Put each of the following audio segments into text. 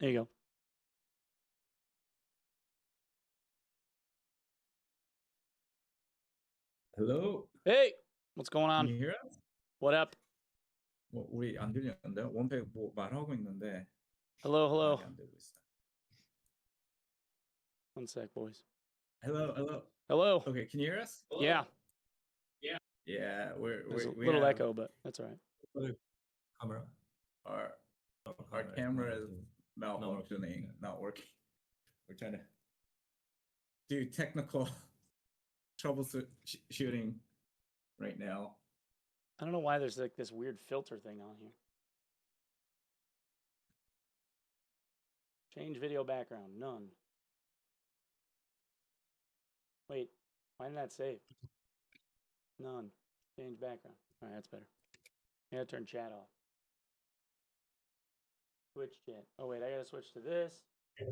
There you go. Hello. Hey, what's going Can on? you hear us? What up? 우리 안 들리는데 원팩 뭐 말하고 있는데 Hello, hello. 말이 안 되고 있어. One sec, boys. Hello. Hello. Okay, can you hear us? Yeah, Yeah, there's a we little have echo, but that's all right. Camera. our camera camera is is not malfunctioning, not working. We're trying to do technical troubleshooting right now. I don't know why there's like this weird filter thing on here. Change video background, none. Wait, why didn't that save? None. Change background. All right, that's better. I gotta turn chat off. Switch chat. Oh wait, I gotta switch to this. Okay.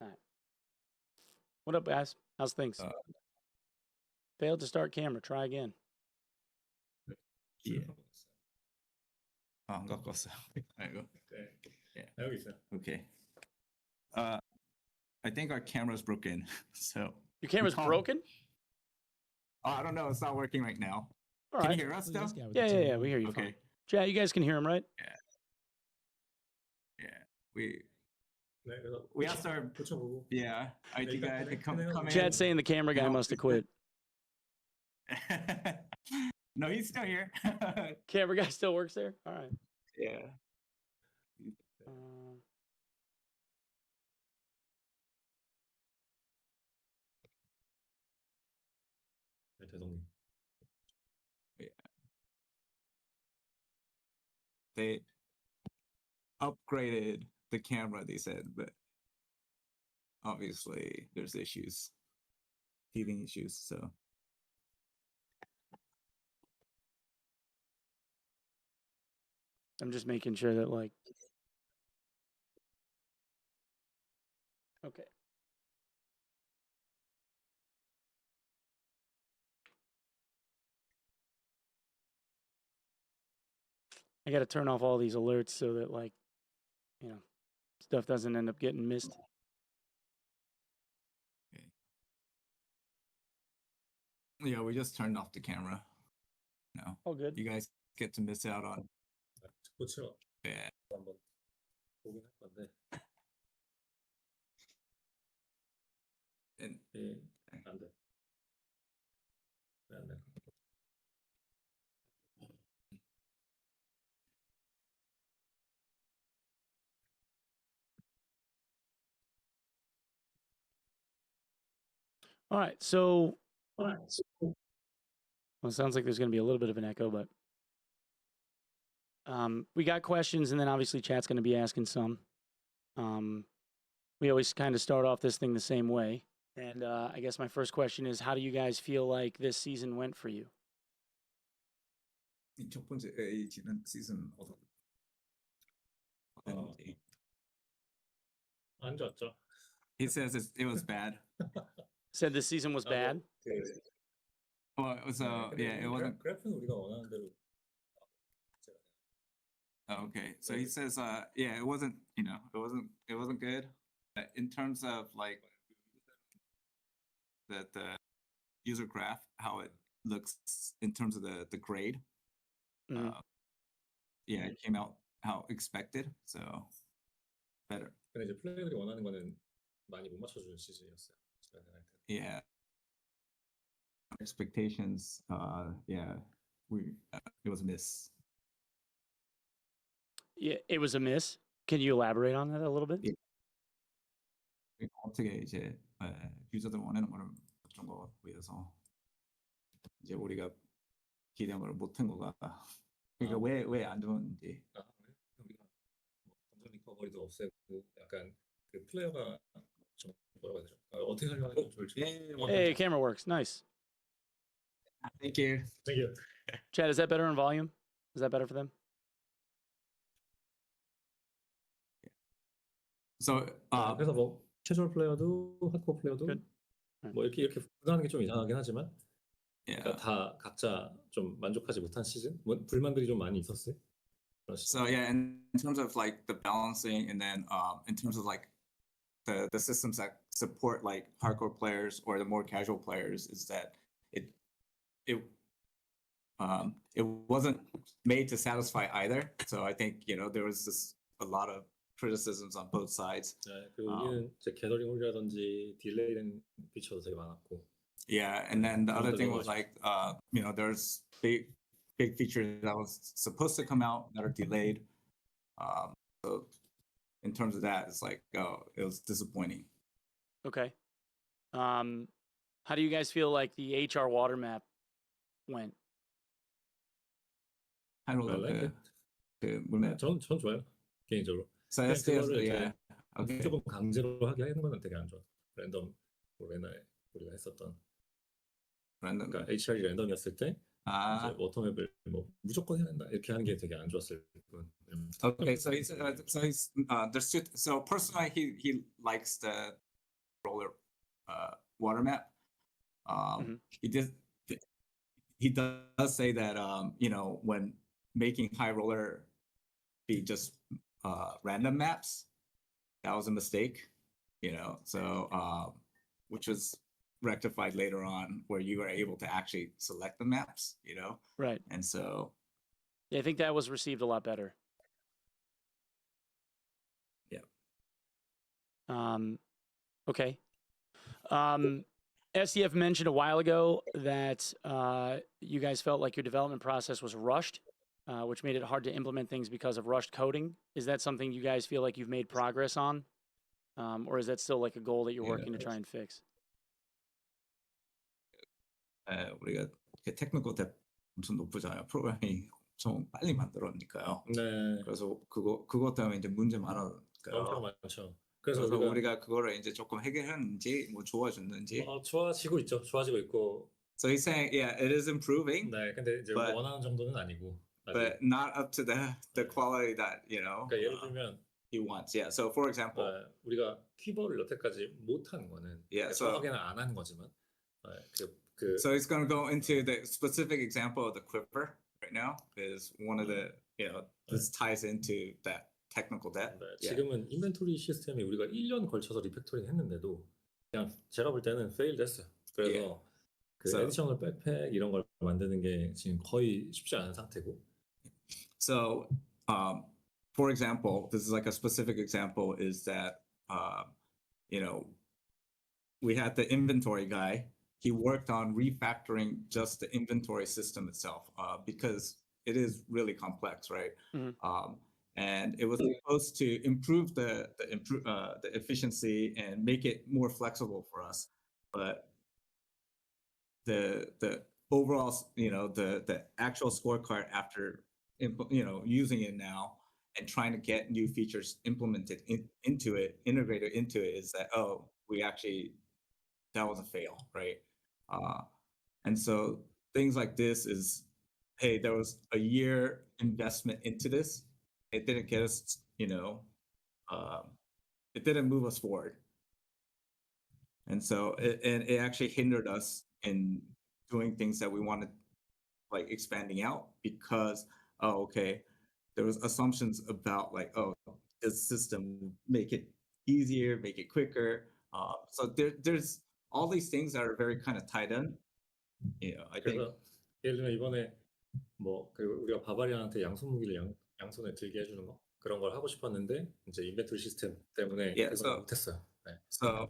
All right. What up, guys? How's things? Failed to start camera. Try again. Yeah. 안 갖고 왔어요. 아이고. 네. Yeah. 여기 있어요. Okay. I think our camera's broken. So Your camera's broken? I don't know. It's not working right now. All Can right. you hear us still? Yeah. We hear you. Okay. Fine. Chat, you guys can hear him, right? Yeah. We 네, 그래서 asked our 붙여보고. IT guy to come in. Chat's saying the camera guy No, must have quit. No, he's still here. Camera guy still works there? All right. Yeah. 네, 대성님. They upgraded the camera, they said, but obviously there's issues, teething issues. So I'm just making sure that, like, okay. I got to turn off all these alerts so that, like, you know, stuff doesn't end up getting missed. okay. Yeah, we just turned off the camera. No, All good. you guys get to miss out on. 고치러 Yeah. 한번 보긴 할 건데. And 예, 안 돼. 왜안 돼? All right. So, well, it sounds like there's going to be a little bit of an echo, but we got questions, and then obviously chat's going to be asking some. We always kind of start off this thing the same way. And I guess my first question is, how do you guys feel like this season went for you? 첫 번째 지난 시즌 어땠는지. 안 좋았죠. He says it was bad. Said this season was bad? Well, it was it wasn't. 그래프는 우리가 원하는 대로. Okay, so he says it wasn't, it wasn't good. In terms of like the user graph, how it looks in terms of the grade. Mhm. It came out how expected, so better. 근데 이제 플레이어들이 원하는 거는 많이 못 맞춰주는 시즌이었어요. 제가 생각할 때. Yeah. Expectations, it was a miss. Yeah, it was a miss. Can you elaborate on that a little bit? Yeah. 어떻게 이제 유저들 원하는 거를 어떤 거 위해서 이제 우리가 기대한 걸 못한 거가 그러니까 왜 안 좋은지. 그래? 우리가 뭐 감정 리커버리도 없애고 약간 그 플레이어가 좀 뭐라고 해야 되죠? 어떻게 하려고 하는 건 좋을지. Hey, camera works. Nice. Thank you. Thank you. Chad, is that better in volume? Is that better for them? So 그래서 뭐 캐주얼 플레이어도 하드코어 플레이어도 Good. 뭐 이렇게 구분하는 게 좀 이상하긴 하지만 그러니까 Yeah. 다 각자 좀 만족하지 못한 시즌? 뭐 불만들이 좀 많이 있었어요. 그런 시즌. So yeah, in terms of like the balancing, and then in terms of like the systems that support like hardcore players or the more casual players, is that it it wasn't made to satisfy either. So I think there was just a lot of criticisms on both sides. 네, 그리고 우리는 이제 게더링 홀이라든지 딜레이된 피처도 되게 많았고. Yeah, and then the other thing was 너무 like there's big features that was supposed to come out that are delayed. So in terms of that, it's like it was disappointing. Okay. How do you guys feel like the HR water map went? I don't I like know it. the movement. 전 좋아요 개인적으로. So 그냥 SDS, 그거를 yeah. 이제 Okay. 무조건 강제로 하게 하는 건 되게 안 좋아. 랜덤 뭐 옛날에 우리가 했었던. Random. 그러니까 HR이 랜덤이었을 때 이제 워터맵을 뭐 무조건 해야 된다 이렇게 하는 게 되게 안 좋았을 뿐. Okay, so he's there's two. So personally, he likes the roller water map. He does say that when making high roller be just random maps, that was a mistake. So which was rectified later on, where you were able to actually select the maps. Right. And so Yeah, I think that was received a lot better. Yeah. Okay. SDF mentioned a while ago that you guys felt like your development process was rushed, which made it hard to implement things because of rushed coding. Is that something you guys feel like you've made progress on? Or is that still like a goal that you're working to try and fix? 우리가 테크니컬 뎁 엄청 높잖아요. 프로그래밍 엄청 빨리 만들었으니까요. 네. 그래서 그것 때문에 이제 문제 많았니까요. 엄청 많죠. 그래서 우리가 그거를 이제 조금 해결했는지 뭐 좋아졌는지. 좋아지고 있죠. 좋아지고 있고. So he's saying, yeah, it is improving. 네, 근데 이제 원하는 정도는 아니고. But not up to the quality that 그러니까 예를 들면 he wants. Yeah. So for example, 우리가 퀴버를 여태까지 못한 거는 정확하게는 안 하는 거지만 So he's going to go into the specific example of the quiver right now. Is one of the this ties into that technical debt. 네, 지금은 인벤토리 시스템이 우리가 1년 걸쳐서 리팩토링 했는데도 그냥 제가 볼 때는 fail 됐어요. 그래서 에디셔널 백팩 이런 걸 만드는 게 지금 거의 쉽지 않은 상태고. So for example, this is like a specific example, is that we had the inventory guy. He worked on refactoring just the inventory system itself because it is really complex, right? Mm-hmm. And it was supposed to improve the efficiency and make it more flexible for us. But the overall, the actual scorecard after using it now and trying to get new features implemented into it, integrated into it, is that that was a fail, right? And so things like this is, hey, there was a year investment into this. It didn't get us, it didn't move us forward. And so it actually hindered us in doing things that we wanted, like expanding out, because, there was assumptions about like, this system will make it easier, make it quicker. So there's all these things that are very kind of tied in. I think. 예를 들면 이번에 우리가 바바리안한테 양손 무기를 양손에 들게 해주는 거 그런 걸 하고 싶었는데 이제 인벤토리 시스템 때문에 그걸 못했어요. 네. So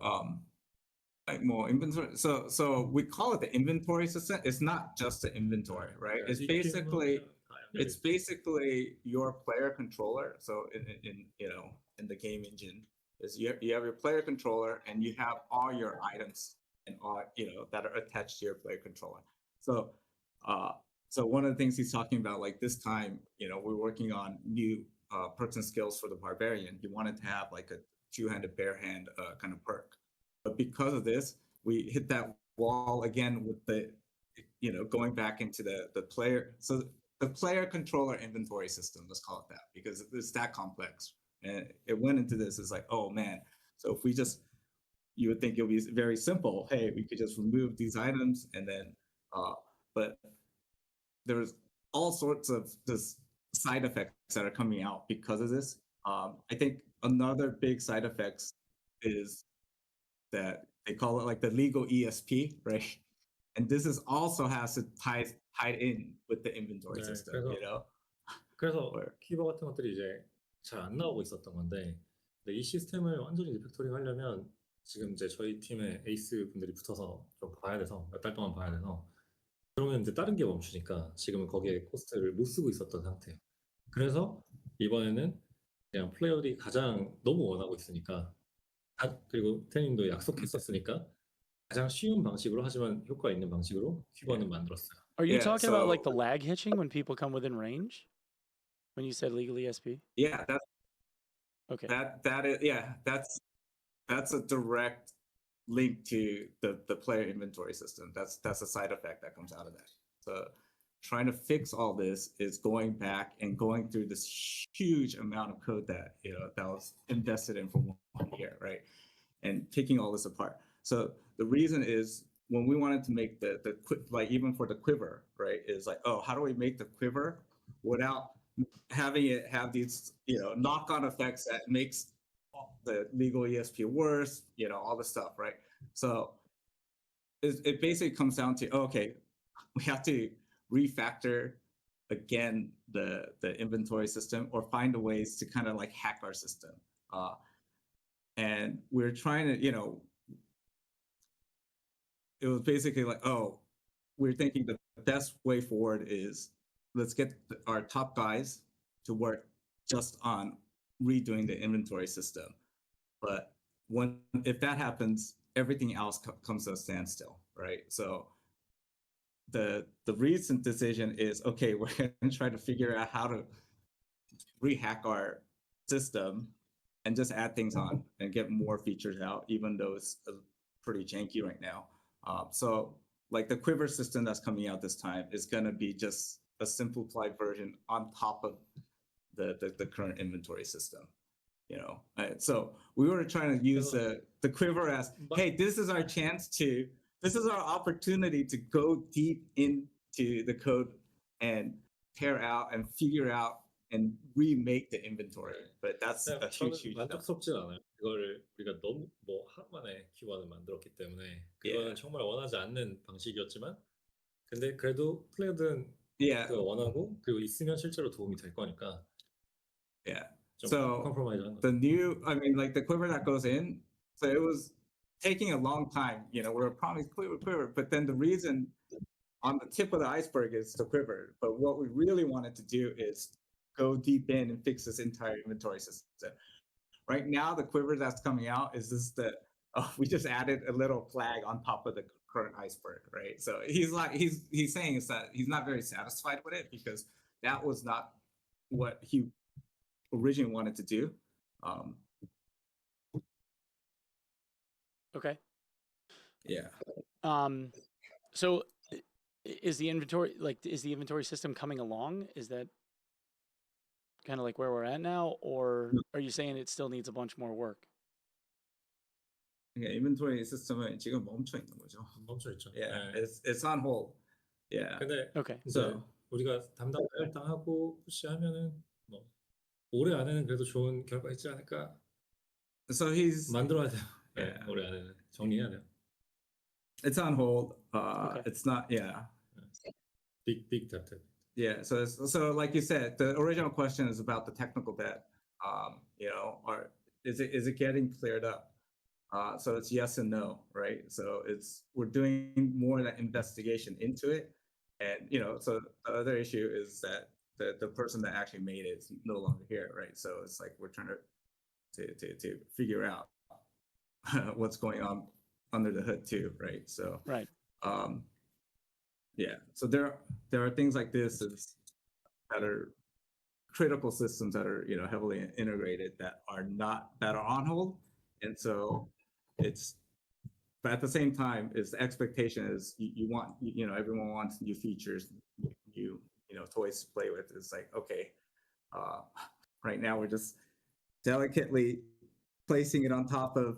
like more inventory. So we call it the inventory system. It's not just the inventory, right? It's basically your player controller. So in the game engine, is you have your player controller and you have all your items and all that are attached to your player controller. So so one of the things he's talking about, like this time, we're working on new perks and skills for the barbarian. He wanted to have like a two-handed bare hand kind of perk. But because of this, we hit that wall again with the, going back into the player. So the player controller inventory system, let's call it that, because it's that complex. And it went into this, it's like, oh man. So if you would think it would be very simple. Hey, we could just remove these items and then But there's all sorts of this side effects that are coming out because of this. I think another big side effects is that they call it like the legal ESP, right? And this is also has to tied in with the inventory 네, system, you know? 그래서 Or- 키버 같은 것들이 이제 잘 안 나오고 있었던 건데, 근데 이 시스템을 완전히 리팩토링 하려면 지금 이제 저희 팀의 에이스 분들이 붙어서 좀 봐야 돼서 몇 달 동안 봐야 돼서, 그러면 이제 다른 게 멈추니까 지금은 거기에 코스트를 못 쓰고 있었던 상태예요. 그래서 이번에는 그냥 플레이어들이 가장 너무 원하고 있으니까, 그리고 태님도 약속했었으니까 가장 쉬운 방식으로 하지만 효과 있는 방식으로 큐버는 만들었어요. Are you Yeah, talking about like so- the lag hitching when people come within range? When you said legal ESP? Yeah, Okay. that is, yeah, that's a direct link to the player inventory system. That's a side effect that comes out of that. So trying to fix all this is going back and going through this huge amount of code that that was invested in for 1 year, right? And taking all this apart. So the reason is when we wanted to make the like even for the quiver, right? Is like, oh, how do we make the quiver without having it have these knock-on effects that makes the legal ESP worse, all this stuff, right? So it basically comes down to, okay, we have to refactor again the inventory system or find ways to kind of like hack our system. And we're trying to, it was basically like, oh, we're thinking the best way forward is let's get our top guys to work just on redoing the inventory system. But if that happens, everything else comes to a standstill, right? So the recent decision is, okay, we're going to try to figure out how to rehack our system and just add things on and get more features out, even though it's pretty janky right now. So like the quiver system that's coming out this time is going to be just a simplified version on top of the current inventory system. So we were trying to use the quiver as, hey, this is our opportunity to go deep into the code and tear out and figure out and remake the inventory. But that's a 저는 huge 만족스럽진 않아요. 그거를 우리가 너무 하루 만에 키워드 만들었기 때문에 그거는 Yeah. 정말 원하지 않는 방식이었지만, 근데 그래도 플레이어들은 Yeah. 그거 원하고 그리고 있으면 실제로 도움이 될 거니까. Yeah. 좀 So 컴프로마이즈 하는 like the quiver that goes in, so it was taking a long time. We were promised quiver, but then the reason on the tip of the iceberg is the quiver. But what we really wanted to do is go deep in and fix this entire inventory system. Right now, the quiver that's coming out is just we just added a little flag on top of the current iceberg, right? So he's saying is that he's not very satisfied with it because that was not what he originally wanted to do. Okay. Yeah. So is the inventory system coming along? Is that kind of like where we're at now, or are you saying it still needs a bunch more work? 그러니까 인벤토리 시스템은 지금 멈춰 있는 거죠. 멈춰 있죠. Yeah, 네. it's on hold. Yeah. 근데 Okay. 이제 So 우리가 담당 하고 푸시하면은 뭐 올해 안에는 그래도 좋은 결과 있지 않을까 so he's 만들어야 돼요. 네, Yeah. 올해 안에는 정리해야 돼요. it's on hold. Okay. It's not. Yeah. 빅 데트. Yeah. So like you said, the original question is about the technical debt. Is it getting cleared up? So it's yes and no, right? So we're doing more of that investigation into it, and so the other issue is that the person that actually made it is no longer here, right? So it's like we're trying to figure out what's going on under the hood too, right? So Right. yeah. So there are things like this that are critical systems that are heavily integrated that are on hold, and so but at the same time is the expectation is you want everyone wants new features, new toys to play with. It's like, okay, right now we're just delicately placing it on top of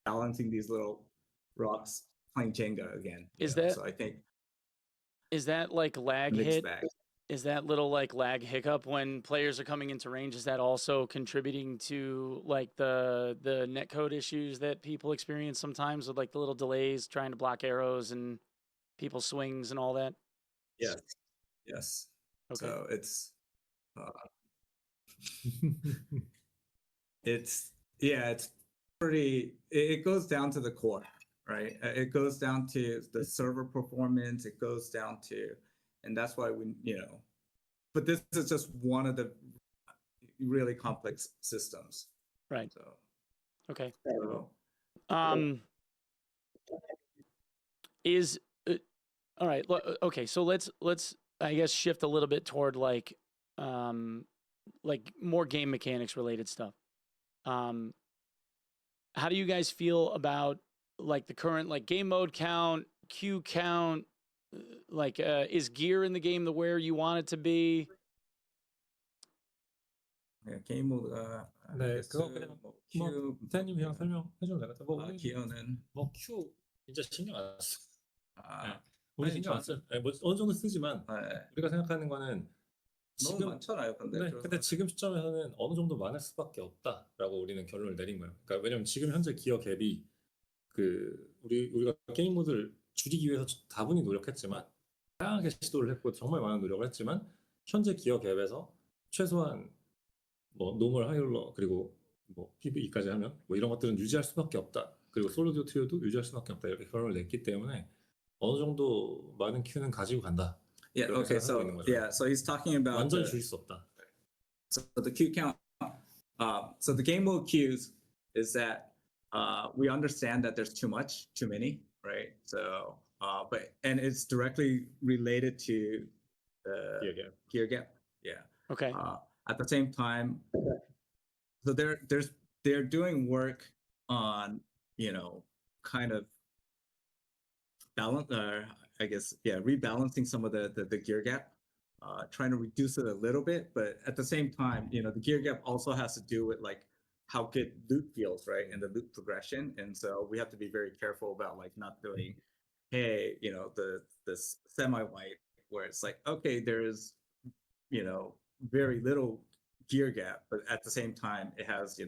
balancing these little rocks, playing Jenga again. Is that- so I think Is that like lag mixed hit? bag. Is that little like lag hiccup when players are coming into range? Is that also contributing to like the netcode issues that people experience sometimes with like the little delays trying to block arrows and people's swings and all that? Yes, yes. Okay. So it's it's pretty. It goes down to the core, right? It goes down to the server performance. It goes down to, and that's why we, but this is just one of the really complex systems. Right. So Okay. so, Is all right. Okay. So let's I guess shift a little bit toward like more game mechanics related stuff. How do you guys feel about like the current like game mode count, Q count? Is gear in the game the where you want it to be? 게임 모드가 네, 그거 그냥 뭐 태님 그냥 설명해 주면 되겠다. 뭐 우리 기어는 뭐 Q 진짜 신경 안 써. 네. 아, 우리 아니, 신경 안 써. 네, 뭐 어느 정도 쓰지만 네. 우리가 생각하는 거는 너무 지금 많잖아요. 근데 네, 그래서 근데 지금 시점에서는 어느 정도 많을 수밖에 없다라고 우리는 결론을 내린 거예요. 그러니까 왜냐면 지금 현재 기어 갭이 그 우리가 게임 모드를 줄이기 위해서 다분히 노력했지만 다양하게 시도를 했고 정말 많은 노력을 했지만 현재 기어 갭에서 최소한 뭐 노멀 하이롤러 그리고 뭐 PVE까지 하면 뭐 이런 것들은 유지할 수밖에 없다. 그리고 솔로 듀오 트리오도 유지할 수밖에 없다. 이렇게 결론을 냈기 때문에 어느 정도 많은 큐는 가지고 간다. Yeah. 그렇게 Okay. 생각하고 So 있는 거죠. yeah. So he's talking about 완전히 줄일 수 없다. so the queue count. So the game mode queues is that we understand that there's too many, right? So and it's directly related to the gear gap. Yeah. Okay. At the same time, so they're doing work on kind of balance, I guess, rebalancing some of the gear gap, trying to reduce it a little bit, but at the same time, the gear gap also has to do with like how good loot feels, right, and the loot progression, and so we have to be very careful about like not doing, hey, this semi-white where it's like, okay, there's very little gear gap, but at the same time, it has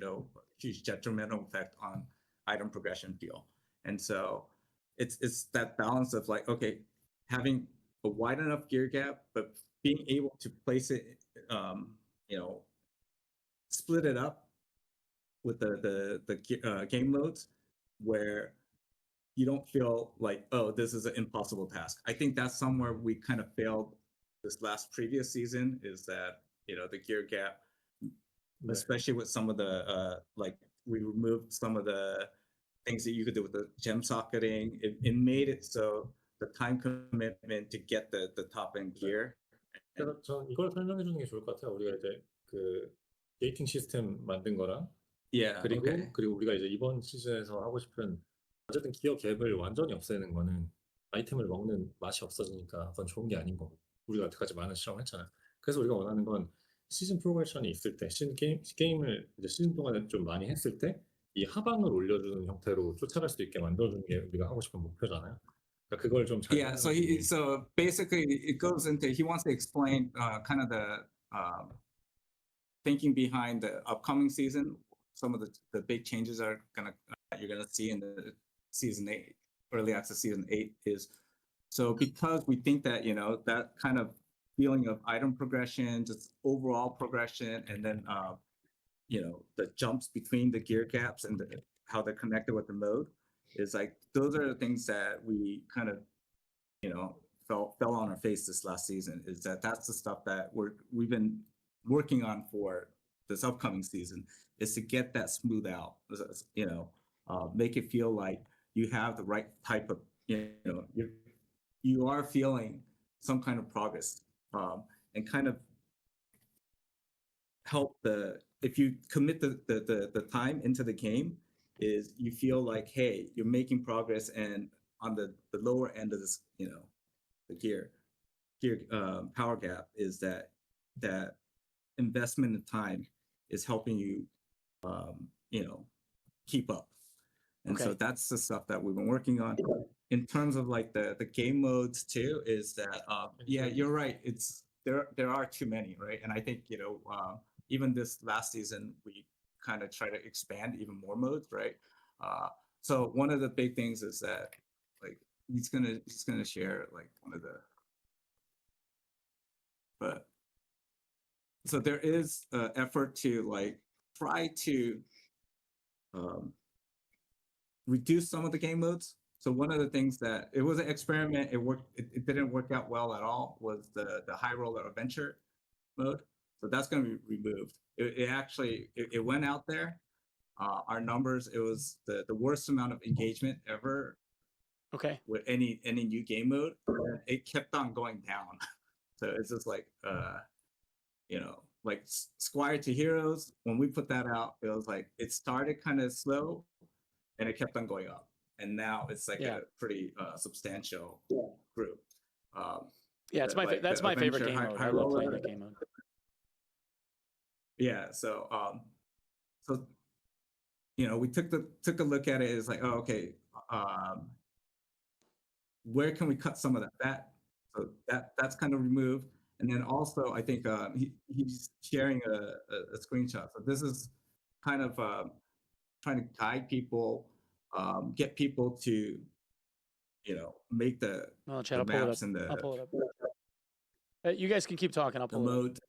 huge detrimental effect on item progression feel, and so it's that balance of like, okay, having a wide enough gear gap, but being able to place it, split it up with the game modes where you don't feel like, oh, this is an impossible task. I think that's somewhere we kind of failed this previous season, is that the gear gap, especially with some of the like we removed some of the things that you could do with the gem socketing. It made it so the time commitment to get the top end gear. 그래서 전 이걸 설명해 주는 게 좋을 것 같아요. 우리가 이제 그 게이팅 시스템 만든 거랑 Yeah. 그리고 우리가 이제 이번 시즌에서 하고 싶은 어쨌든 기어 갭을 완전히 없애는 거는 아이템을 먹는 맛이 없어지니까 그건 좋은 게 아닌 거고 우리가 여태까지 많은 실험을 했잖아요. 그래서 우리가 원하는 건 시즌 프로그레션이 있을 때 게임을 이제 시즌 동안에 좀 많이 했을 때 이 하방을 올려주는 형태로 쫓아갈 수 있게 만들어주는 게 우리가 하고 싶은 목표잖아요. 그러니까 그걸 좀 잘. Yeah. So basically it goes into, he wants to explain kind of the thinking behind the upcoming season. Some of the big changes you're gonna see in the season 8, early access season 8 is, so because we think that that kind of feeling of item progression, just overall progression, and then the jumps between the gear gaps and how they're connected with the mode, is like, those are the things that we kind of fell on our face this last season, is that's the stuff that we've been working on for this upcoming season, is to get that smooth out, make it feel like you have the right type of, you are feeling some kind of progress, and kind of help if you commit the time into the game, is you feel like, hey, you're making progress, and on the lower end of this, the gear power gap, is that investment in time is helping you keep up, and so Okay. that's the stuff that we've been working on. in terms of like the game modes too, is that yeah, you're right. It's there are too many, right? And I think even this last season we kind of try to expand even more modes, right? So one of the big things is that like he's gonna share like one of the but so there is an effort to like try to reduce some of the game modes. So one of the things that it was an experiment, it didn't work out well at all, was the high roller adventure mode. So that's going to be removed. It actually went out there. Our numbers, it was the worst amount of engagement ever Okay. with any new game mode. And it kept on going down. So it's just like like Squire to Heroes, when we put that out, it was like it started kind of slow and it kept on going up. And now it's like a pretty substantial group. Yeah, it's that's my favorite game mode. I love playing that game mode. Yeah, so we took a look at it. It's like, oh, okay, where can we cut some of that fat? So that's kind of removed. And then also, I think he's sharing a screenshot. So this is kind of trying to guide people, get people to, make the Chad, maps and I'll pull it up. You guys can keep talking. I'll pull the it up. mode.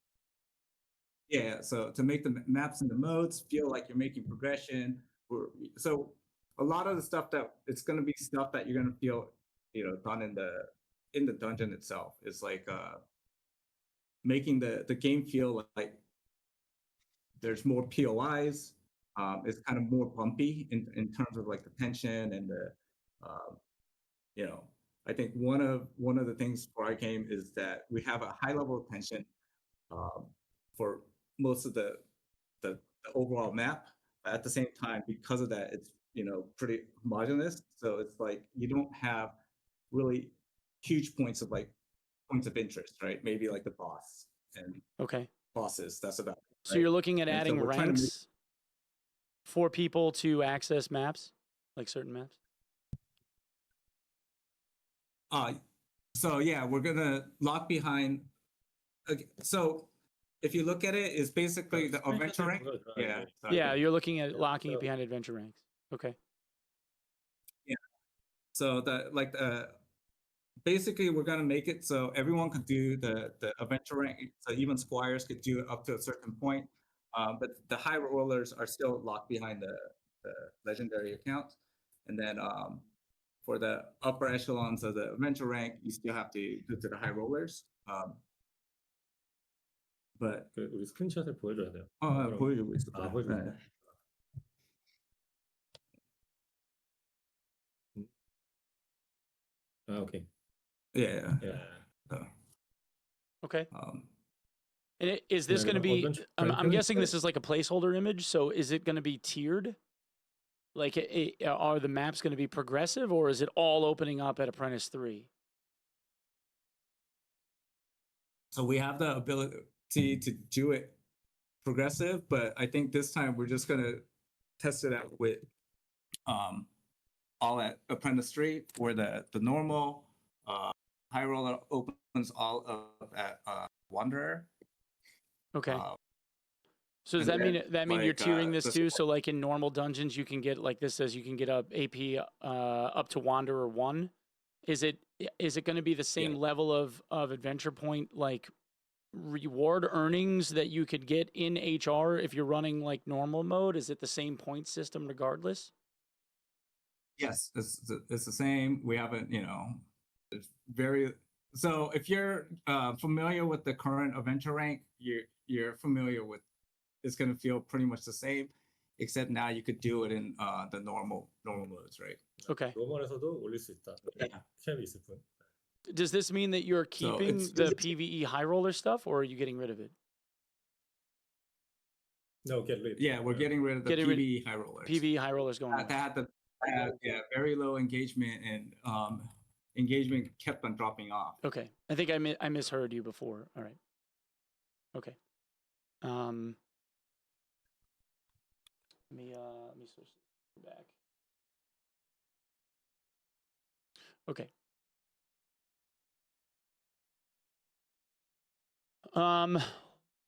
Yeah, so to make the maps and the modes feel like you're making progression. So a lot of the stuff that it's going to be stuff that you're going to feel, done in the dungeon itself. It's like making the game feel like there's more POIs. It's kind of more bumpy in terms of like the tension and the, I think one of the things for our game is that we have a high level of tension for most of the overall map. But at the same time, because of that, it's pretty homogeneous. So it's like you don't have really huge points of interest, right? Maybe like the boss and bosses. That's about it, so you're looking at adding ranks for people to access maps, like certain maps? So yeah, we're gonna lock behind. Okay, so if you look at it, it's basically the adventure rank. Yeah. Yeah, you're looking at locking it behind adventure ranks. Okay. Yeah. So basically we're gonna make it so everyone could do the adventure rank. So even squires could do it up to a certain point. But the high rollers are still locked behind the legendary accounts. And then for the upper echelons of the adventure rank, you still have to go to the high rollers. But 우리 스크린샷을 보여줘야 돼요. 보여주고 있을 거예요. 보여주고. Okay. Yeah. Okay. And is this going to be? I'm guessing this is like a placeholder image. So is it going to be tiered? Like, are the maps going to be progressive, or is it all opening up at Apprentice 3? So we have the ability to do it progressive, but I think this time we're just gonna test it out with all at Apprentice 3, where the normal high roller opens all up at Wanderer. Okay. So does that mean you're tiering this too? So like in normal dungeons, you can get, like this says, you can get a AP up to Wanderer 1. Is it going to be the same level of adventure point, like reward earnings that you could get in HR if you're running like normal mode? Is it the same point system regardless? Yes, it's the same. We haven't, it's very. So if you're familiar with the current adventure rank, you're familiar with. It's going to feel pretty much the same, except now you could do it in the normal modes, right? Okay. 로멀에서도 올릴 수 있다. 캡이 있을 뿐. Does this mean that you're keeping the PvE high roller stuff, or are you getting rid of it? No, get rid. Yeah, we're getting rid of the PvE high rollers. PvE high rollers going on. That had very low engagement, and engagement kept on dropping off. Okay, I think I misheard you before. All right. Okay. Let me switch back. Okay.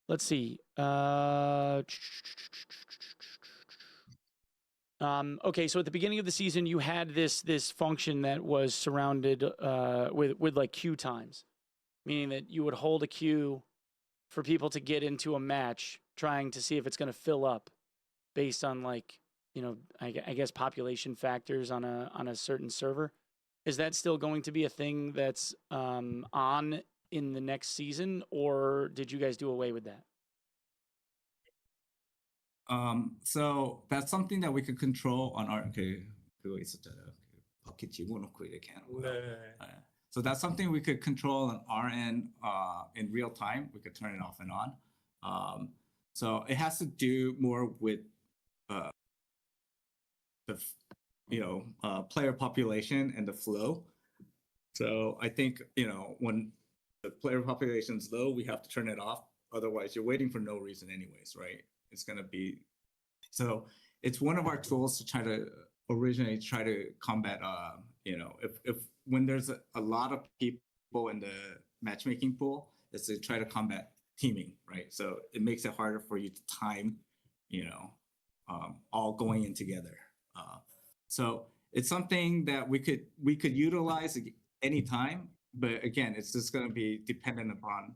Let's see. Okay, so at the beginning of the season, you had this function that was surrounded with like queue times, meaning that you would hold a queue for people to get into a match, trying to see if it's going to fill up based on like I guess population factors on a certain server. Is that still going to be a thing that's on in the next season, or did you guys do away with that? So that's something that we could control on our 그거 있었잖아요. 버킷 집어넣고 이렇게 하는 거요. 네. So that's something we could control on our end in real time. We could turn it off and on. So it has to do more with the player population and the flow. So I think when the player population is low, we have to turn it off. Otherwise, you're waiting for no reason, anyways, right? It's gonna be so. It's one of our tools to try to combat. If when there's a lot of people in the matchmaking pool, is to try to combat teaming, right? So it makes it harder for you to time, all going in together. So it's something that we could utilize anytime, but again, it's just going to be dependent upon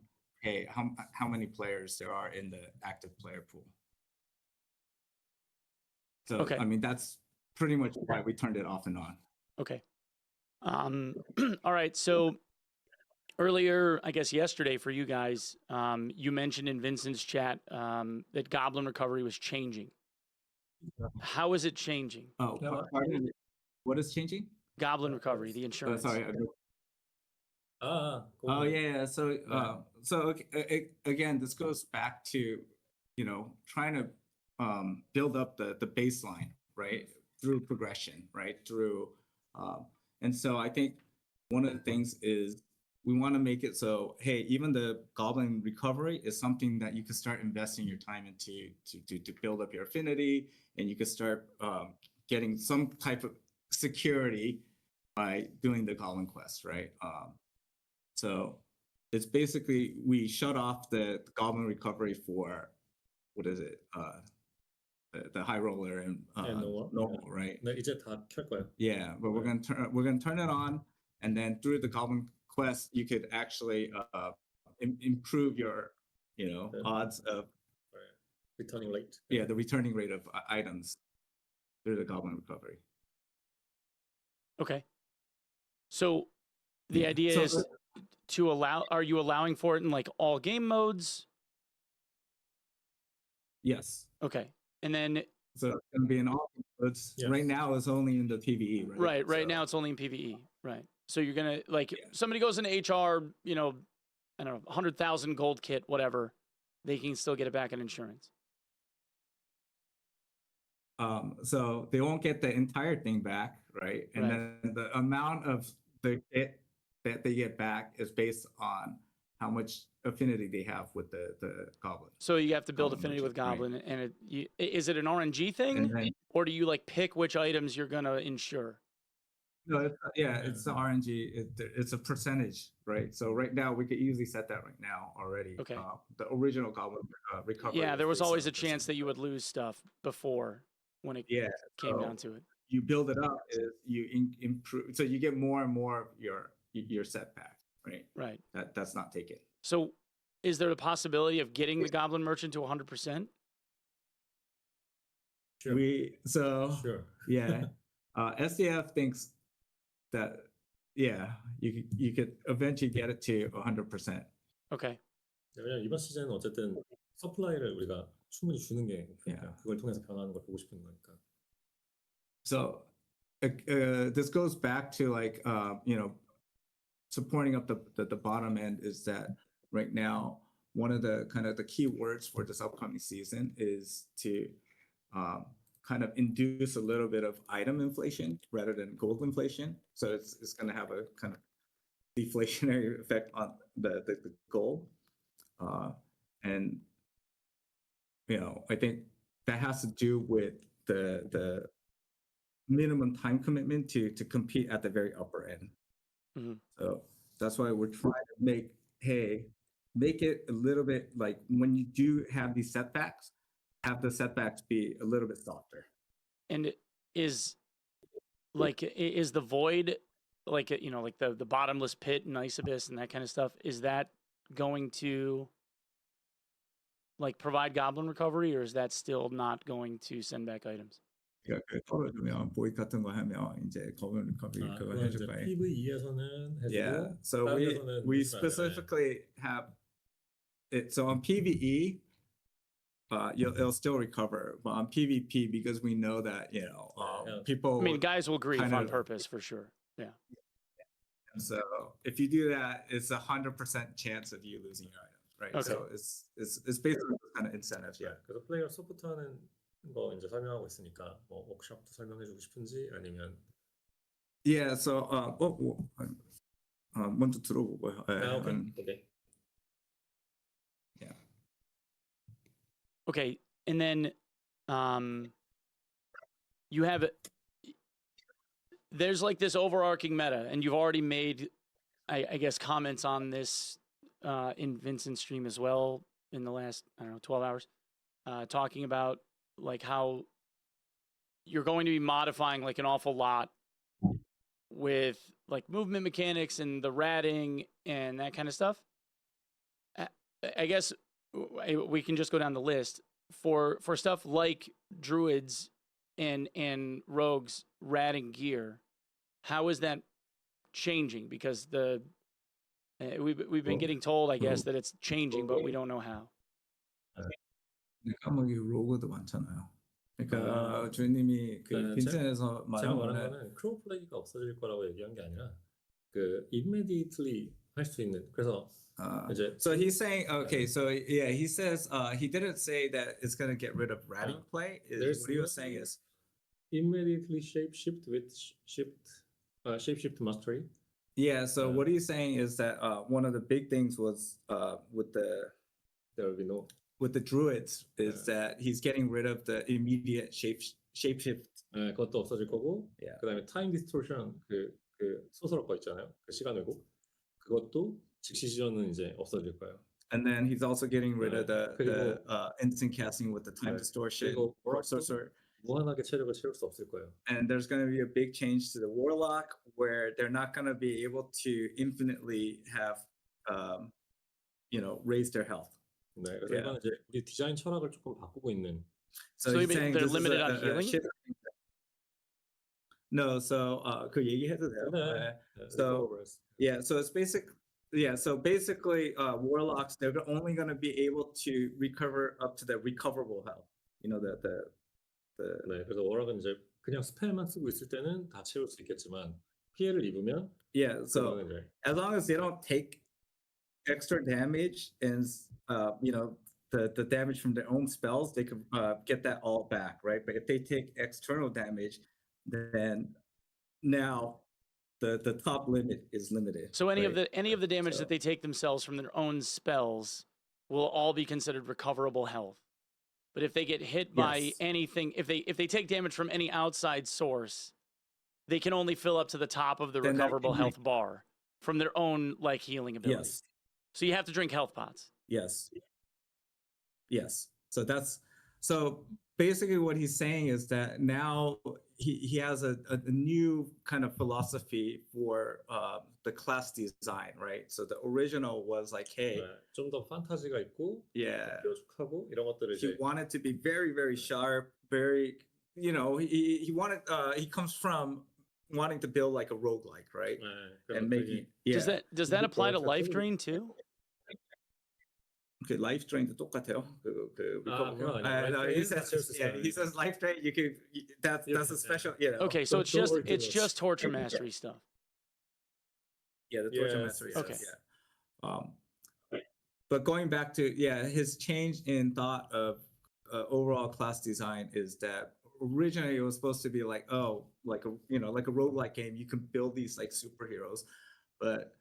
how many players there are in the active player pool. So Okay. I mean that's pretty much why we turned it off and on. Okay. All right. So earlier, I guess yesterday for you guys, you mentioned in Vincent's chat that Goblin recovery was changing. How is it changing? Oh, pardon me. What is changing? Goblin recovery, the insurance. Sorry. Oh yeah. So again, this goes back to trying to build up the baseline, right, through progression, right, through and so I think one of the things is we want to make it so even the Goblin recovery is something that you can start investing your time into to build up your affinity, and you can start getting some type of security by doing the Goblin quest, right? So it's basically we shut off the Goblin recovery for what is it? The high roller and normal, right? 네, 이제 다 켤 거예요. Yeah, but we're gonna turn it on, and then through the Goblin quest, you could actually improve your odds of returning rate. Yeah, the returning rate of items through the Goblin recovery. Okay. So the idea is to allow. Are you allowing for it in like all game modes? Yes. Okay. And then so it's going to be in all modes. Yes. Right now it's only in the PvE, right? Right now it's only in PvE. Right. So you're going to somebody goes into HR, I don't know, 100,000 gold kit, whatever, they can still get it back in insurance. So they won't get the entire thing back, right? And then the amount of the kit that they get back is based on how much affinity they have with the Goblin. So you have to build affinity with Goblin, right? And is it an RNG thing, or do you like pick which items you're gonna insure? No, it's the RNG. It's a percentage, right? So right now we could easily set that right now already. Okay. The original Goblin recovery. Yeah, there was always a chance that you would lose stuff before when it came down to it. You build it up, you improve, so you get more and more of your setback, right? Right. That's not taken. So, is there a possibility of getting the Goblin Merchant to 100%? Sure. Sure. Yeah. SDF thinks that you could eventually get it to 100%. Okay. 왜냐면 이번 시즌은 어쨌든 서플라이를 우리가 충분히 주는 게 목표니까 그걸 통해서 변하는 걸 보고 싶은 거니까. So this goes back to like supporting up the bottom end is that right now one of the kind of the key words for this upcoming season is to kind of induce a little bit of item inflation rather than gold inflation. So it's going to have a kind of deflationary effect on the gold. And I think that has to do with the minimum time commitment to compete at the very upper end. Mhm. So that's why we're trying to make it a little bit like when you do have these setbacks, have the setbacks be a little bit softer. And is is the void like like the bottomless pit and ice abyss and that kind of stuff? Is that going to like provide goblin recovery, or is that still not going to send back items? 그러니까 그 떨어지면 보이 같은 거 하면 이제 거분 리커버리 그거 그건 해줄 이제 거예요. PVE에서는 해주고 Yeah. So 다른 we 데서는 we 해주면 안 되네. specifically have it. So on PVE, it'll still recover, but on PvP, because we know that Yeah. people. I mean, guys will grief kind on of- purpose for sure. Yeah. So if you do that, it's 100% chance of you losing your items, right? Okay. So it's basically kind of incentives. Yeah. 그래서 플레이어 서포트하는 거 이제 설명하고 있으니까 뭐 워크숍도 설명해주고 싶은지 아니면 Yeah. So 먼저 들어보고요. 오케이. Yeah. Okay, and then you have there's like this overarching meta, and you've already made, I guess, comments on this in Vincent's stream as well in the last 12 hours, talking about like how you're going to be modifying like an awful lot with like movement mechanics and the ratting and that kind of stuff. I guess we can just go down the list for stuff like druids and rogues ratting gear. How is that changing? Because we've been getting told, I guess, that it's changing, but we don't know how. 까마귀 로고도 많잖아요. 그러니까 주인님이 그 네, 빈센에서 제가 말한 말한 거는 거는 크로우 플레이가 없어질 거라고 얘기한 게 아니라 그 immediately 할 수 있는 그래서 이제 so he's saying okay, so yeah, he says he didn't say that it's going to get rid of ratting play. there's What he was saying is immediately shapeshift with shapeshift mastery. yeah, so what he's saying is that one of the big things was with the There will be no with the druids is that he's getting rid of the immediate shapeshift. 그것도 없어질 거고 Yeah. 그다음에 타임 디스토션 그 소설 거 있잖아요. 그 시간 왜곡 그것도 즉시 지원은 이제 없어질 거예요. And then he's also getting rid of the 그리고 instant casting with the time distortion. 그리고 sorcerer. 무한하게 체력을 채울 수 없을 거예요. And there's going to be a big change to the warlock where they're not going to be able to infinitely have raise their health. 네, 그래서 이건 이제 우리 디자인 철학을 조금 바꾸고 있는. So you he's mean saying they're this is limited a on healing? No, so 그 얘기해도 돼요. 네. So yeah, so it's basically warlocks, they're only going to be able to recover up to the recoverable health. 네, 그래서 워락은 이제 그냥 스펠만 쓰고 있을 때는 다 채울 수 있겠지만 피해를 입으면 Yeah, so as long as they don't take extra damage and the damage from their own spells, they could get that all back, right? But if they take external damage, then now the top limit is limited. So any right? of the damage that they take themselves from their own spells will all be considered recoverable health. But if they get hit by anything, if they take damage from any outside source, they can only fill up to the top of the recoverable health bar from their own like healing ability. Yes. So you have to drink health pots. Yes. So basically what he's saying is that now he has a new kind of philosophy for the class design, right? So the original was like, hey, 좀 더 판타지가 있고, yeah, 뾰족하고 이런 것들을 he wanted to be very, very sharp, very, he wanted, he comes from wanting to build like a roguelike, right? And making, Does that apply to life drain too? 그 life drain도 똑같아요. He says life drain. You can that's a special. Okay, so it's just torture mastery stuff. Yeah, the torture mastery. Okay. Yeah. But going back to his change in thought of overall class design is that originally it was supposed to be like like a roguelike game. You can build these like superheroes, but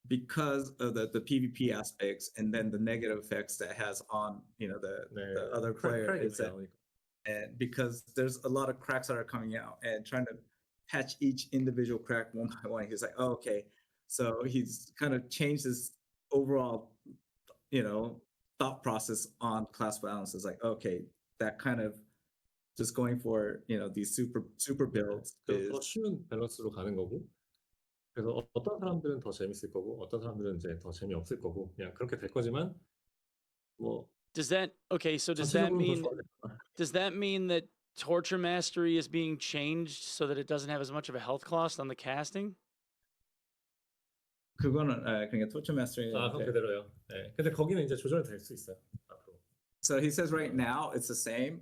because of the PvP aspects and then the negative effects that has on the other player is that, and because there's a lot of cracks that are coming out and trying to patch each individual crack one by one, he's like, oh, okay, So he's kind of changed his overall, thought process on class balance. Is like, okay, that kind of just going for these super builds 그래서 더 is 쉬운 밸런스로 가는 거고, 그래서 어떤 사람들은 더 재밌을 거고, 어떤 사람들은 이제 더 재미없을 거고, 그냥 그렇게 될 거지만 뭐 Does that okay? So 전체적으로는 더 좋아졌다. does that mean that torture mastery is being changed so that it doesn't have as much of a health cost on the casting? 그거는 그러니까 토처 마스터링. 그건 그대로요. 네. 근데 거기는 이제 조절이 될 수 있어요. 앞으로. So he says right now it's the same.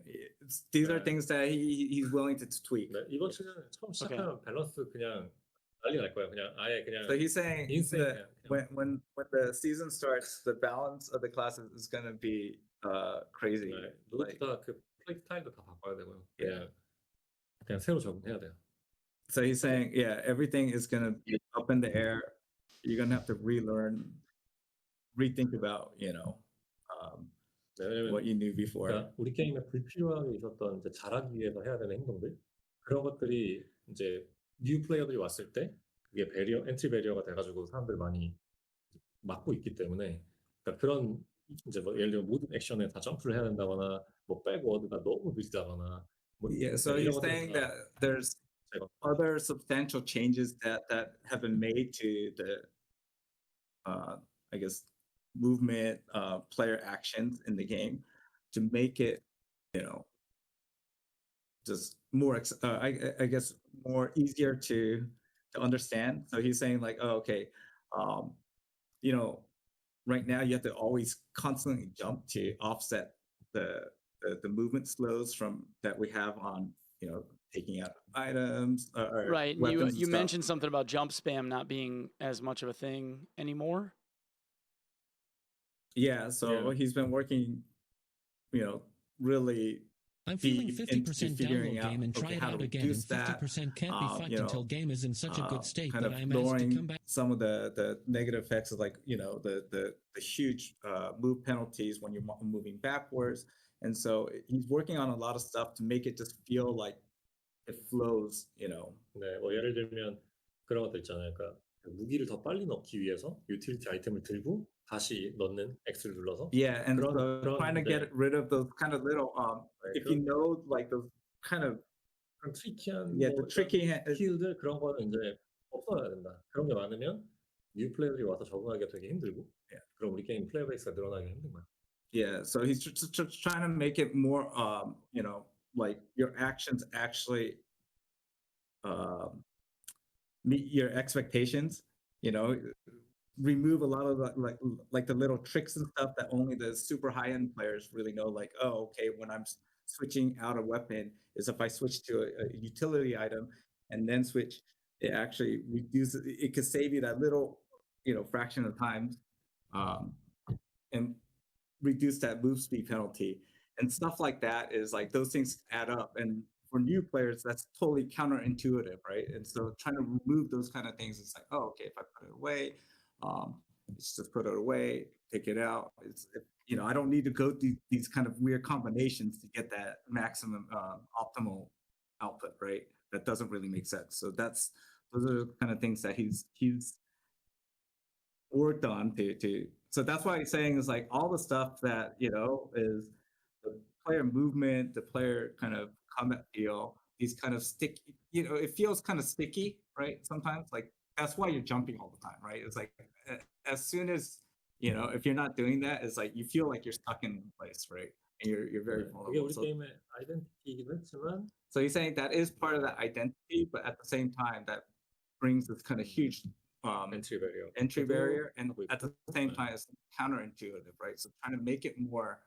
These are things that he's willing to tweak. 네, 이번 시즌 처음 시작하면 밸런스 그냥 난리 날 거예요. 그냥 아예 그냥 So he's saying insane that 그냥. when the season starts, the balance of the classes is going to be crazy. 네, 모두 Like, 다그 플레이 스타일도 다 바꿔야 되고요. Yeah. 그냥 새로 적응해야 돼요. so he's saying, yeah, everything is going to be up in the air. You're going to have to rethink about, 네, 왜냐면 what you knew before. 그러니까 우리 게임에 불필요하게 있었던 이제 잘하기 위해서 해야 되는 행동들 그런 것들이 이제 뉴 플레이어들이 왔을 때 그게 엔트리 배리어가 돼가지고 사람들 많이 막고 있기 때문에 그러니까 그런 이제 뭐 예를 들어 모든 액션에 다 점프를 해야 된다거나 뭐 백워드가 너무 느리다거나 뭐 Yeah, so 이런 he's 것들은 saying 다 that there's 제가 other substantial changes that have been made to the I guess movement player actions in the game to make it just more I guess more easier to understand. So he's saying like, oh, okay, right now you have to always constantly jump to offset the movement slows from that we have on taking out items or Right. And weapons and you stuff. mentioned something about jump spam not being as much of a thing anymore. Yeah, so he's been working, really I'm feeling deep 50% into figuring download game and out, try okay, it how to out again, and reduce that, 50% can't be fucked until game is in such a good state kind that of I'm asked to come lowering back. some of the negative effects of like the huge move penalties when you're moving backwards, and so he's working on a lot of stuff to make it just feel like it flows. 네, 뭐 예를 들면 그런 것들 있잖아요. 그러니까 무기를 더 빨리 넣기 위해서 유틸리티 아이템을 들고 다시 넣는 X를 눌러서 Yeah, and 그런- so 그런 trying to 이제- get rid of those kind of little if you know like those kind of 그런 트리키한 the 뭐 tricky 스킬들 그런 거는 이제 없어야 된다. 그런 게 많으면 뉴 플레이어들이 와서 적응하기가 되게 힘들고 그럼 우리 게임 플레이어 베이스가 늘어나기 힘든 거야. Yeah, so he's just trying to make it more, like your actions actually meet your expectations. Remove a lot of the, like the little tricks and stuff that only the super high end players really know. Like, oh, okay, when I'm switching out a weapon, is if I switch to a utility item and then switch, it actually reduces. It could save you that little, fraction of time, and reduce that move speed penalty and stuff like that. Is like those things add up, and for new players that's totally counterintuitive, right? And so trying to remove those kind of things, it's like, oh, okay, if I put it away, it's just put it away, take it out. I don't need to go through these kind of weird combinations to get that maximum optimal output, right? That doesn't really make sense. So those are the kind of things that he's worked on to so that's why he's saying is like all the stuff that is the player movement, the player kind of combat feel, these kind of sticky, it feels kind of sticky, right? Sometimes like that's why you're jumping all the time, right? It's like as soon as if you're not doing that, it's like you feel like you're stuck in one place, right? And you're very 그게 vulnerable. 우리 게임의 아이덴티티이긴 했지만 So he's saying that is part of that identity, but at the same time that brings this kind of huge entry barrier, and at the same time it's counterintuitive, right? So trying to make it more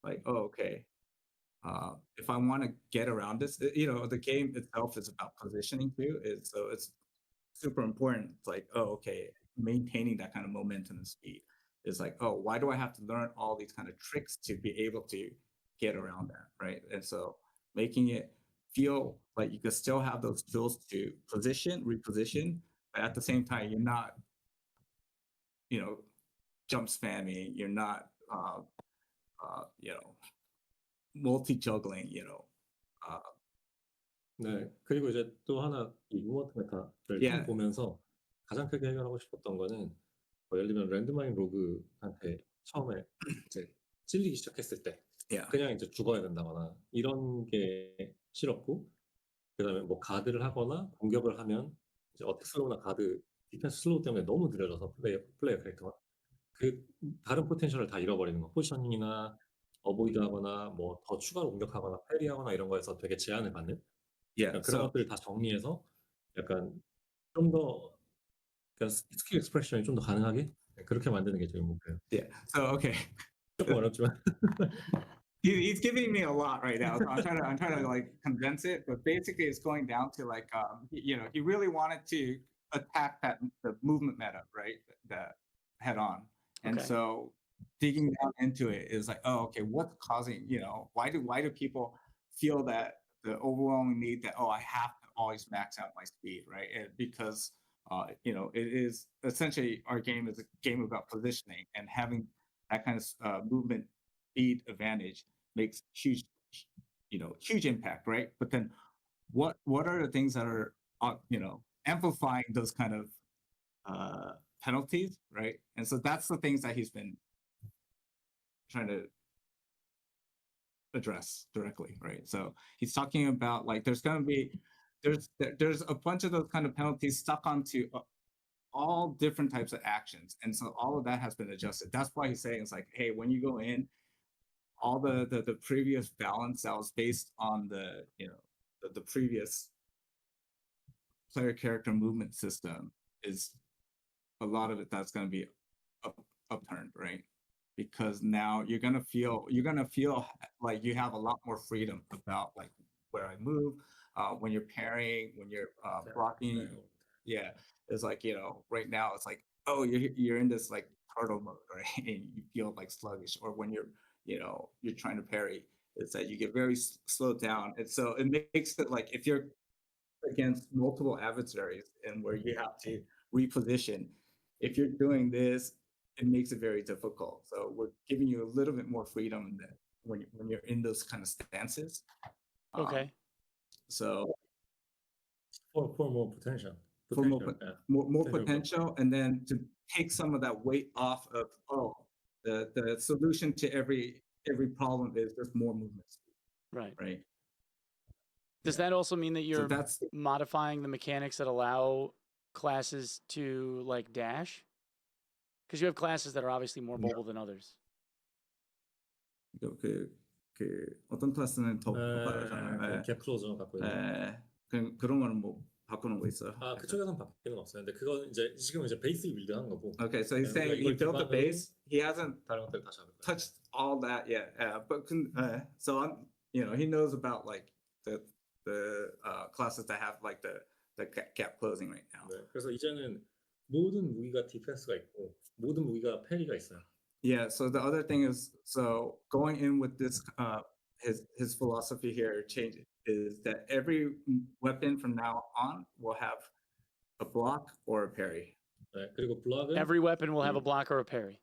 like, oh, okay, if I want to get around this, the game itself is about positioning too. So it's super important. It's like, oh, okay, maintaining that kind of momentum and speed is like, oh, why do I have to learn all these kind of tricks to be able to get around that, right? And so making it feel like you can still have those tools to reposition, but at the same time, you're not, jump spamming. You're not, multi juggling. 네, 그리고 이제 또 하나 이 무모트 메타를 Yeah. 보면서 가장 크게 해결하고 싶었던 거는 예를 들면 랜드마인 로그한테 처음에 이제 찔리기 시작했을 때 Yeah. 그냥 이제 죽어야 된다거나 이런 게 싫었고, 그다음에 뭐 가드를 하거나 공격을 하면 이제 어택 슬로우나 가드 디펜스 슬로우 때문에 너무 느려져서 플레이어 캐릭터가 그 다른 포텐셜을 다 잃어버리는 거, 포지셔닝이나 어보이드 하거나 뭐 더 추가로 공격하거나 패리하거나 이런 거에서 되게 제한을 받는 Yeah. 그런 것들을 다 정리해서 약간 좀 더 스킬 익스프레션이 좀 더 가능하게 그렇게 만드는 게 지금 목표예요. Yeah. So okay. 조금 어렵지만 He's giving me a lot right now. So I'm trying to like condense it, but basically it's going down to like he really wanted to attack the movement meta, right? The head on. And Okay. so digging down into it is like, oh, okay, what's causing, why do people feel that the overwhelming need that, I have to always max out my speed, right? Because it is essentially our game is a game about positioning, and having that kind of movement speed advantage makes huge impact, right? But then what are the things that are amplifying those kind of penalties, right? And so that's the things that he's been trying to address directly, right? So he's talking about like there's a bunch of those kind of penalties stuck onto all different types of actions, and so all of that has been adjusted. That's why he's saying it's like, hey, when you go in, all the previous balance that was based on the previous player character movement system is a lot of it that's going to be upturned, right? Because now you're gonna feel like you have a lot more freedom about like where I move, when you're parrying, when you're blocking. Yeah, it's like right now it's like, oh, you're in this like turtle mode, right? And you feel like sluggish, or when you're trying to parry, it's that you get very slowed down, and so it makes it like if you're against multiple adversaries and where you have to reposition, if you're doing this, it makes it very difficult. So we're giving you a little bit more freedom when you're in those kind of stances. Okay. So for more potential. For more Potential. potential, and then to take some of that weight off of the solution to every problem is just more movement speed, Right. right? Does that also mean that you're that's modifying the mechanics that allow classes to like dash? Because you have classes that are obviously more mobile than others. 어떤 클래스는 더 빠르잖아요. 갭 클로저 갖고 있는. 그런 거는 뭐 바꾸는 거 있어요? 그쪽에서는 바뀌는 건 없어요. 근데 그건 이제 지금 베이스 빌드한 거고. Okay, so he's saying he built the base. He hasn't 다른 것들 다 잡을 거예요. touched all that yet. But so I'm, he knows about like the classes that have like the gap closing right now. 네, 그래서 이제는 모든 무기가 디펜스가 있고 모든 무기가 패리가 있어요. Yeah. So the other thing is, so going in with this, his philosophy here is that every weapon from now on will have a block or a parry. 네, 그리고 블락은 Every weapon will have a block or a parry.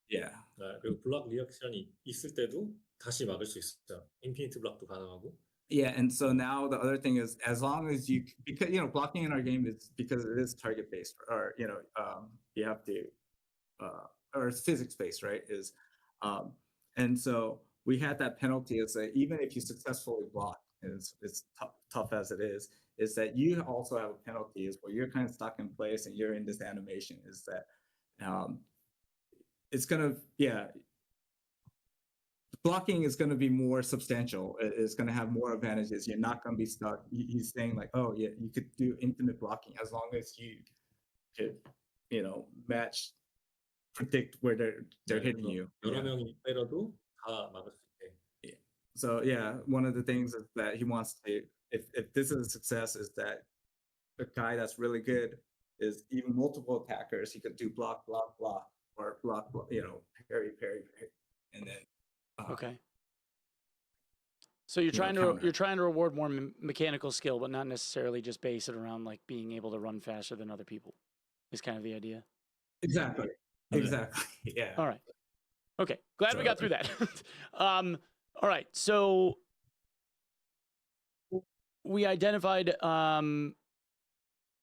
Yeah. 네, 그리고 블락 리액션이 있을 때도 다시 막을 수 있어요. 인피니트 블락도 가능하고. Yeah, and so now the other thing is, as long as because blocking in our game is because it is target based, or you have to, or it's physics based, right? And so we had that penalty is that even if you successfully block, it's tough as it is that you also have a penalty is where you're kind of stuck in place and you're in this animation. Is that it's gonna blocking is going to be more substantial. It's going to have more advantages. You're not going to be stuck. He's saying like, oh yeah, you could do infinite blocking as long as you could, predict where they're hitting you. 여러 명이 때려도 다 막을 수 있게. Yeah. So yeah, one of the things is that he wants to, if this is a success, is that a guy that's really good is even multiple attackers. He could do block, block, block, or block, parry, parry, parry, and then. Okay. So you're trying to reward more mechanical skill, but not necessarily just base it around like being able to run faster than other people. Is kind of the idea. Exactly. Exactly. Yeah. All right. Okay. Glad we got through that. All right. So we identified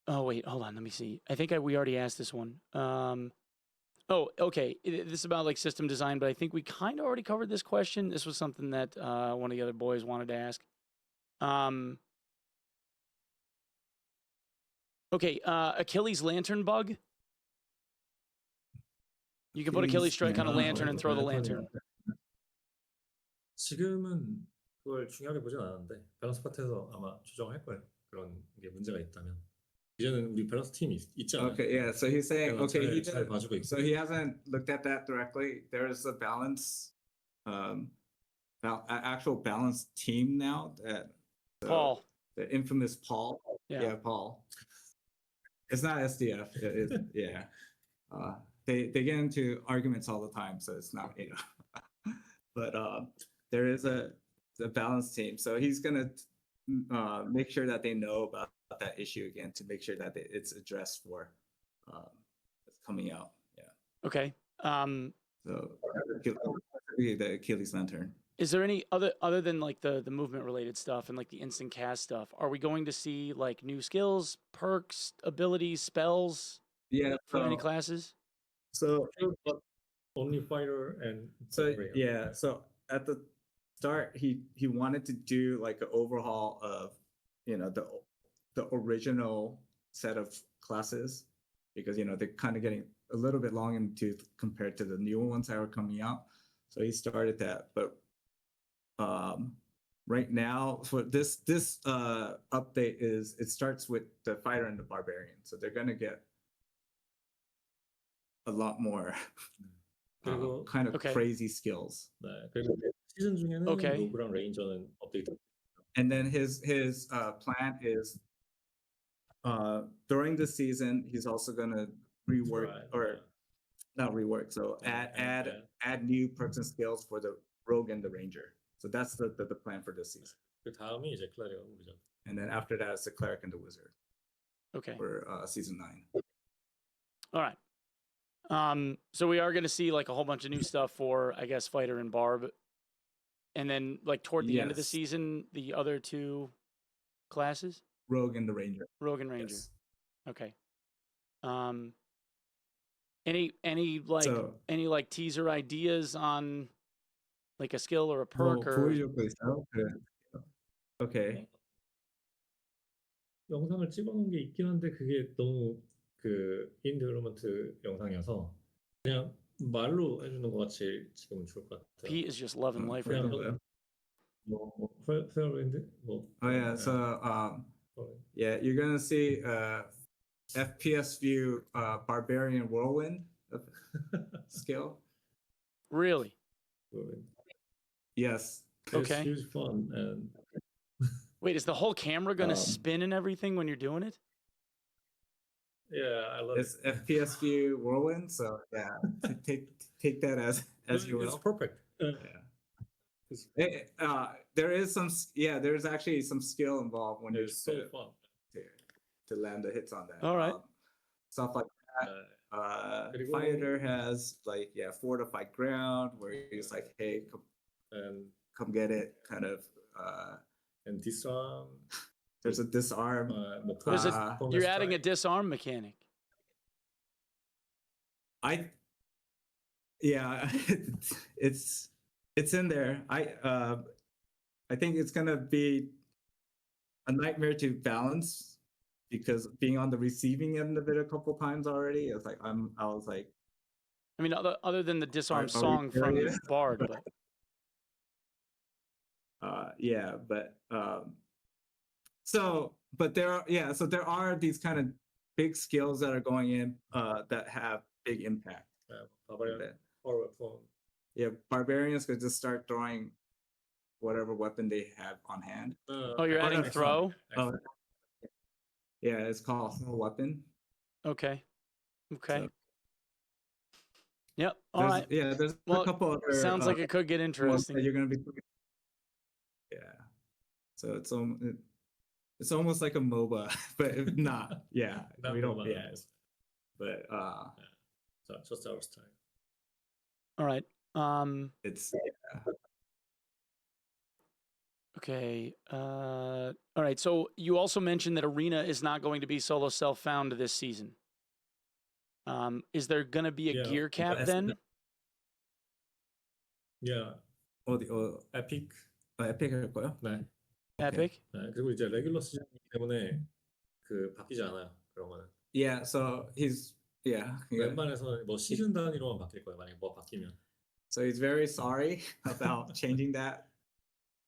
Oh wait, hold on. Let me see. I think we already asked this one. Oh, okay. This is about like system design, but I think we kind of already covered this question. This was something that one of the other boys wanted to ask. Okay, Achilles lantern bug. You can put Achilles strike on a lantern and throw the lantern. 지금은 그걸 중요하게 보진 않았는데 밸런스 파트에서 아마 조정할 거예요. 그런 게 문제가 있다면. 이제는 우리 밸런스 팀이 있잖아요. Okay, yeah. So he's saying, 그래서 okay, he 잘 didn't. 봐주고 있고. So he hasn't looked at that directly. There's a balance, actual balance team now. That Paul. the infamous Paul. Yeah. Paul. It's not SDF. It is, yeah. They get into arguments all the time, so it's not, you know. But there is a balance team, so he's gonna make sure that they know about that issue again to make sure that it's addressed for it's coming out. Yeah. Okay. So the Achilles lantern. Is there any other than like the movement related stuff and like the instant cast stuff? Are we going to see like new skills, perks, abilities, spells? Yeah. For any classes? So only fighter and so yeah. So at the start, he wanted to do like an overhaul of, you know, the original set of classes, because, you know, they're kind of getting a little bit long in the tooth compared to the newer ones that are coming out. So he started that, but right now for this update it starts with the fighter and the barbarian, so they're gonna get a lot more 그리고 kind of Okay. crazy skills. 네, 그리고 시즌 중에는 Okay. 로브랑 레인저는 업데이트. And then his plan is during the season he's also gonna rework or not rework, so add new perks and skills for the rogue and the ranger. So that's the plan for this season. 그 다음이 이제 클라리오 우리죠. And then after that, it's the cleric and the wizard Okay. for season 9. All right. So we are going to see like a whole bunch of new stuff for, I guess, fighter and barb, and then like toward the end of the Yes. season, the other two classes, Rogue and the ranger. rogue and ranger. Yes. Okay. Any like teaser ideas on like a skill or a perk or 보여주고 있어요? Okay. 영상을 찍어놓은 게 있긴 한데 그게 너무 그 인디벨롭먼트 영상이어서 그냥 말로 해주는 것 같이 지금은 좋을 것 같아요. Pete is just loving life right 그냥 now. 뭐 페어랜드 뭐. Oh yeah. So yeah, you're gonna see FPS view barbarian whirlwind skill. Really? Yes. Okay. It's huge fun and. Wait, is the whole camera going to spin and everything when you're doing it? Yeah, I love It's it. FPS view whirlwind. So yeah, take that as you will. It's perfect. Yeah. There is some. Yeah, there's actually some skill involved when It's so fun. to land the hits on that. All right. Stuff like that. Fighter has like fortified ground where he's like, hey, come get it, kind of. And disarm. There's a disarm. You're adding a disarm mechanic. It's in there. I think it's gonna be a nightmare to balance because being on the receiving end of it a couple times already, it's like I was like. I mean, other than the disarm we song from serious? Bard, but. But there are these kind of big skills that are going in that have big impact. Barbarian or weapon. Yeah, barbarians could just start throwing whatever weapon they have on hand. Oh, you're adding throw? Yeah, it's called a weapon. Okay. So, yep. All right. Yeah, there's a couple other. Sounds like it could get interesting. That you're gonna be. Yeah. So it's almost like a MOBA, but if not. Yeah, Not we don't. MOBA. Yeah, but So just our style. All right. It's Okay. All right. So you also mentioned that Arena is not going to be solo self-found this season. Is there going to be a Yeah, gear cap that's- then? Yeah, 어디 에픽. 에픽 할 거요? 네. Epic? 네. 그리고 이제 레귤러 시즌이기 때문에 그 바뀌지 않아요. 그런 거는. Yeah, so he's 웬만해서 뭐 시즌 단위로만 바뀔 거예요. 만약에 뭐 바뀌면. so he's very sorry about changing that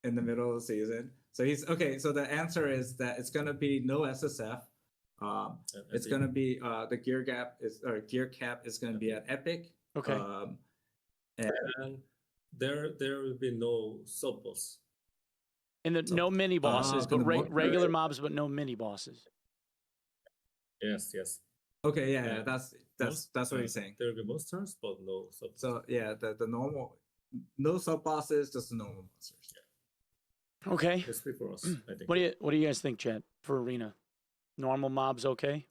in the middle of the season. So he's okay. So the answer is that it's gonna be no SSF. It's gonna be the gear cap is gonna be at Epic. Okay. And there will be no sub boss. And no mini bosses, but 근데 regular mobs, but no mini bosses. Yes. Okay, yeah, Yeah. that's what he's saying. There will be monsters, but no sub. So yeah, the normal, no sub bosses, just the normal monsters. Okay. That's free for us, I think. What do you guys think, Chad, for Arena? Normal mobs okay?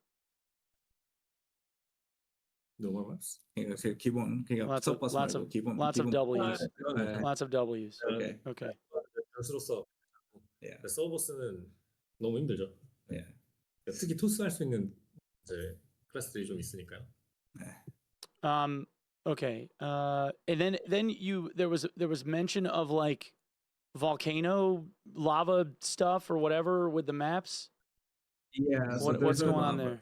Normal maps. 그러니까 그 기본 그러니까 Lots sub of boss lots 말고 of 기본 lots of 기본. W's. 네. Lots of W's. Okay. Okay. 변수로서 Yeah. 서버스는 너무 힘들죠. Yeah. 특히 토스 할 수 있는 이제 클래스들이 좀 있으니까요. Okay. And then there was mention of like volcano lava stuff or whatever with the maps. Yeah. So What's there's a going on lot. there?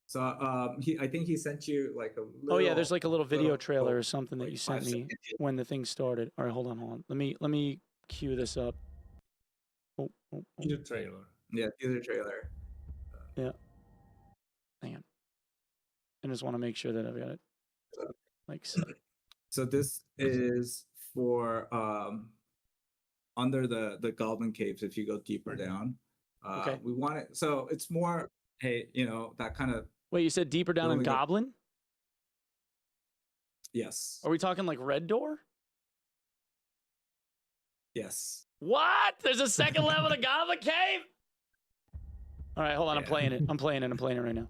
So I think he sent you like a little, Oh yeah, there's like a little video little- trailer or something that like you sent 5 me seconds. when the thing started. All right, hold on. Let me cue this up. Oh. Teaser trailer. Yeah, teaser trailer. Hang on. I just want to make sure that I've got it like set. So this is for under the Goblin Caves. If you go deeper down, Okay. we want it. So it's more, hey, that kind of. Wait, you said deeper down in Building up- Goblin? Yes. Are we talking like Red Door? Yes. What? There's a second level to Goblin Cave? All right, hold on. I'm Yeah. playing it. I'm playing it right now.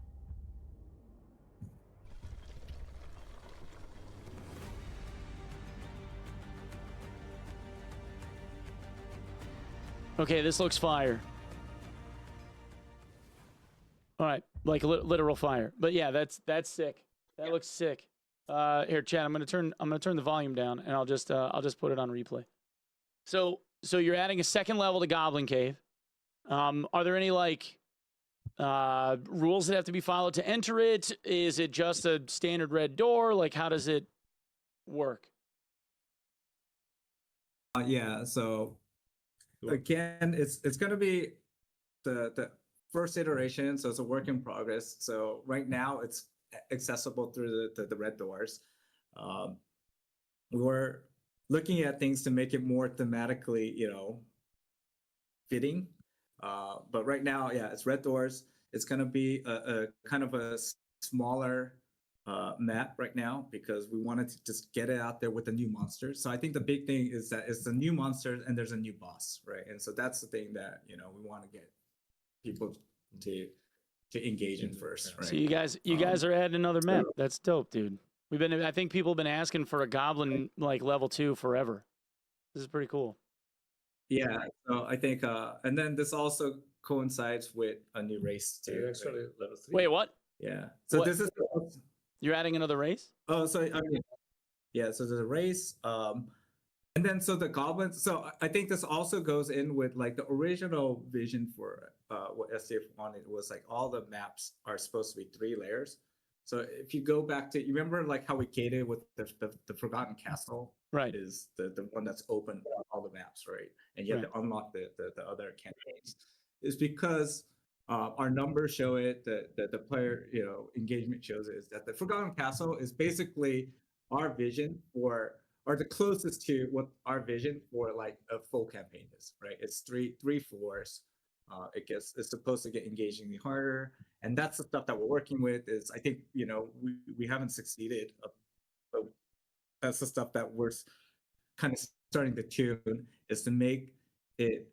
Okay, this looks fire. All right, like literal fire. But yeah, that's sick. That looks sick. Here, Chad, I'm gonna turn the volume down, and I'll just put it on replay. So you're adding a second level to Goblin Cave. Are there any like rules that have to be followed to enter it? Is it just a standard red door? Like, how does it work? Yeah. So again, it's gonna be the first iteration, so it's a work in progress. So right now it's accessible through the red doors. We're looking at things to make it more thematically, fitting. But right now, yeah, it's red doors. It's gonna be a kind of a smaller map right now because we wanted to just get it out there with the new monsters. So I think the big thing is that it's the new monsters and there's a new boss, right? And so that's the thing that we want to get people to engage in first, right? So you guys are adding another map. That's dope, dude. I think people have been asking for a Goblin like level 2 forever. This is pretty cool. Yeah, so I think, and then this also coincides with a new race too. Actually, level 3. Wait, what? Yeah, so What? this is. You're adding another race? Oh, so I mean, yeah. So there's a race, and then so the goblins. So I think this also goes in with like the original vision for what SDF wanted was like all the maps are supposed to be 3 layers. So if you go back to, you remember like how we gated with the Forgotten Castle, Right. is the one that's open on all the maps, right? And you have to unlock the other campaigns. Is because our numbers show it, the player engagement shows it, is that the Forgotten Castle is basically our vision for, or the closest to what our vision for like a full campaign is, right? It's three floors. It's supposed to get engagingly harder, and that's the stuff that we're working with. Is I think we haven't succeeded, but that's the stuff that we're kind of starting to tune, is to make it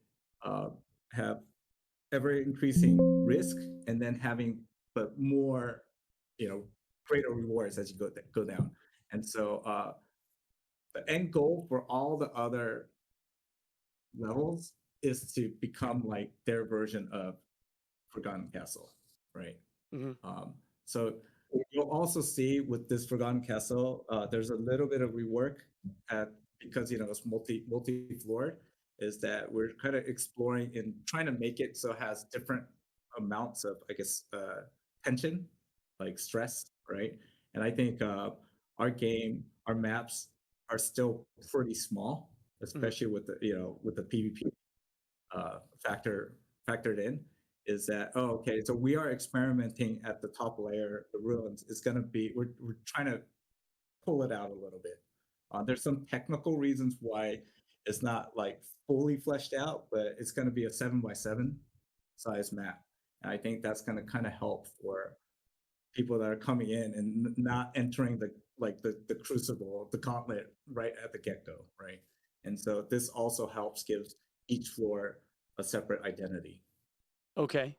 have ever increasing risk and then having but more greater rewards as you go down. And so the end goal for all the other levels is to become like their version of Forgotten Castle, right? So you'll also see with this Forgotten Castle, there's a little bit of rework because it's multi-floored, is that we're kind of exploring and trying to make it so it has different amounts of, I guess, tension, like stress, right? And I think our maps are still pretty small, especially with the PvP factored in. Is that okay? So we are experimenting at the top layer. The ruins is going to be we're trying to pull it out a little bit. There's some technical reasons why it's not like fully fleshed out, but it's going to be a 7x7 size map. And I think that's going to kind of help for people that are coming in and not entering the crucible, the gauntlet right at the get-go, right? And so this also helps gives each floor a separate identity. Okay.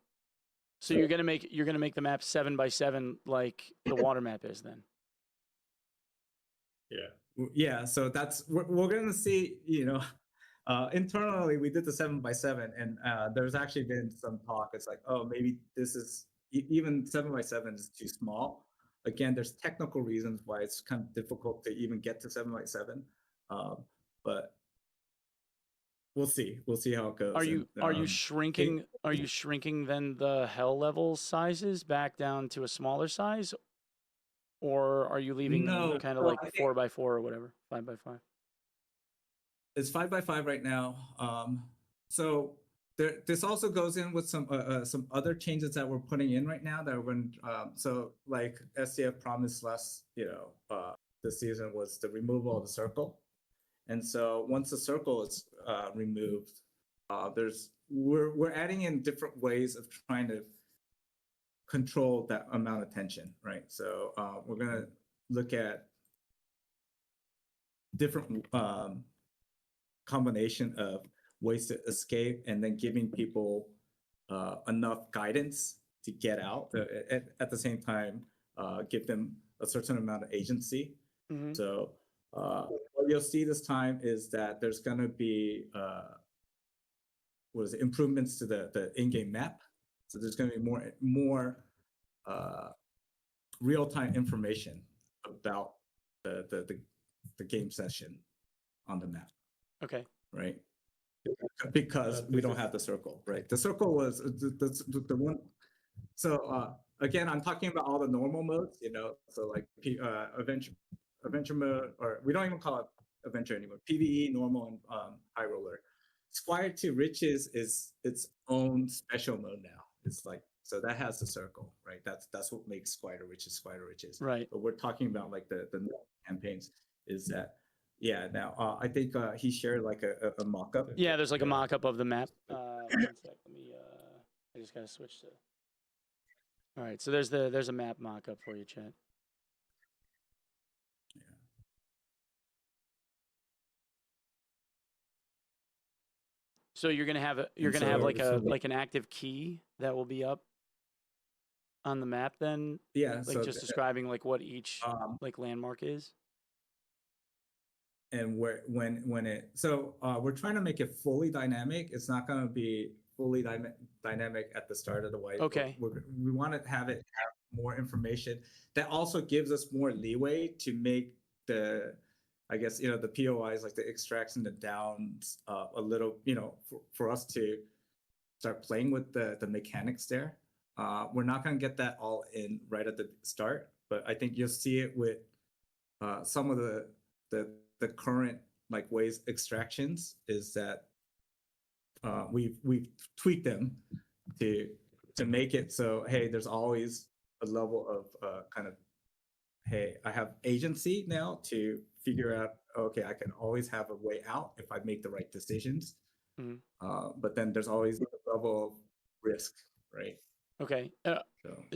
So you're gonna make the map 7x7 like the water map is then. Yeah. So that's we're gonna see. Internally we did the 7x7, and there's actually been some talk. It's like, oh, maybe this is even 7x7 is too small. Again, there's technical reasons why it's kind of difficult to even get to 7x7, but we'll see. We'll see how it goes. Are you shrinking? Are you shrinking then the hell level sizes back down to a smaller size, or are you leaving kind of like 4x4 or whatever, 5x5? It's 5x5 right now. So this also goes in with some other changes that we're putting in right now that we're going. So like SDF promised last this season was the removal of the circle. And so once the circle is removed, we're adding in different ways of trying to control that amount of tension, right? So we're gonna look at different combination of ways to escape, and then giving people enough guidance to get out. At the same time, give them a certain amount of agency. So what you'll see this time is that there's going to be improvements to the in-game map. So there's going to be more real-time information about the game session on the map. Okay. Right. Because we don't have the circle, right? The circle was the one. So again, I'm talking about all the normal modes, so like adventure mode, or we don't even call it adventure anymore. PvE, normal, and high roller. Squire to Riches is its own special mode now. It's like, so that has the circle, right? That's what makes Squire to Riches Squire to Riches. Right. But we're talking about like the campaigns. Is that now I think he shared like a mock-up. Yeah, there's like a mock-up of the map. 1 sec. Let me I just gotta switch to. All right, so there's a map mock-up for you, chat. So you're gonna have like an active key that will be up on the map then? Yeah. Like so just describing like what each like landmark is. And we're trying to make it fully dynamic. It's not going to be fully dynamic at the start of the white. Okay. We want to have more information that also gives us more leeway to make the POIs, like the extracts and the downs, a little, for us to start playing with the mechanics there. We're not going to get that all in right at the start, but I think you'll see it with some of the current like ways extractions is that we've tweaked them to make it so, hey, there's always a level of kind of, hey, I have agency now to figure out, okay, I can always have a way out if I make the right decisions. But then there's always a level of risk, right? Okay.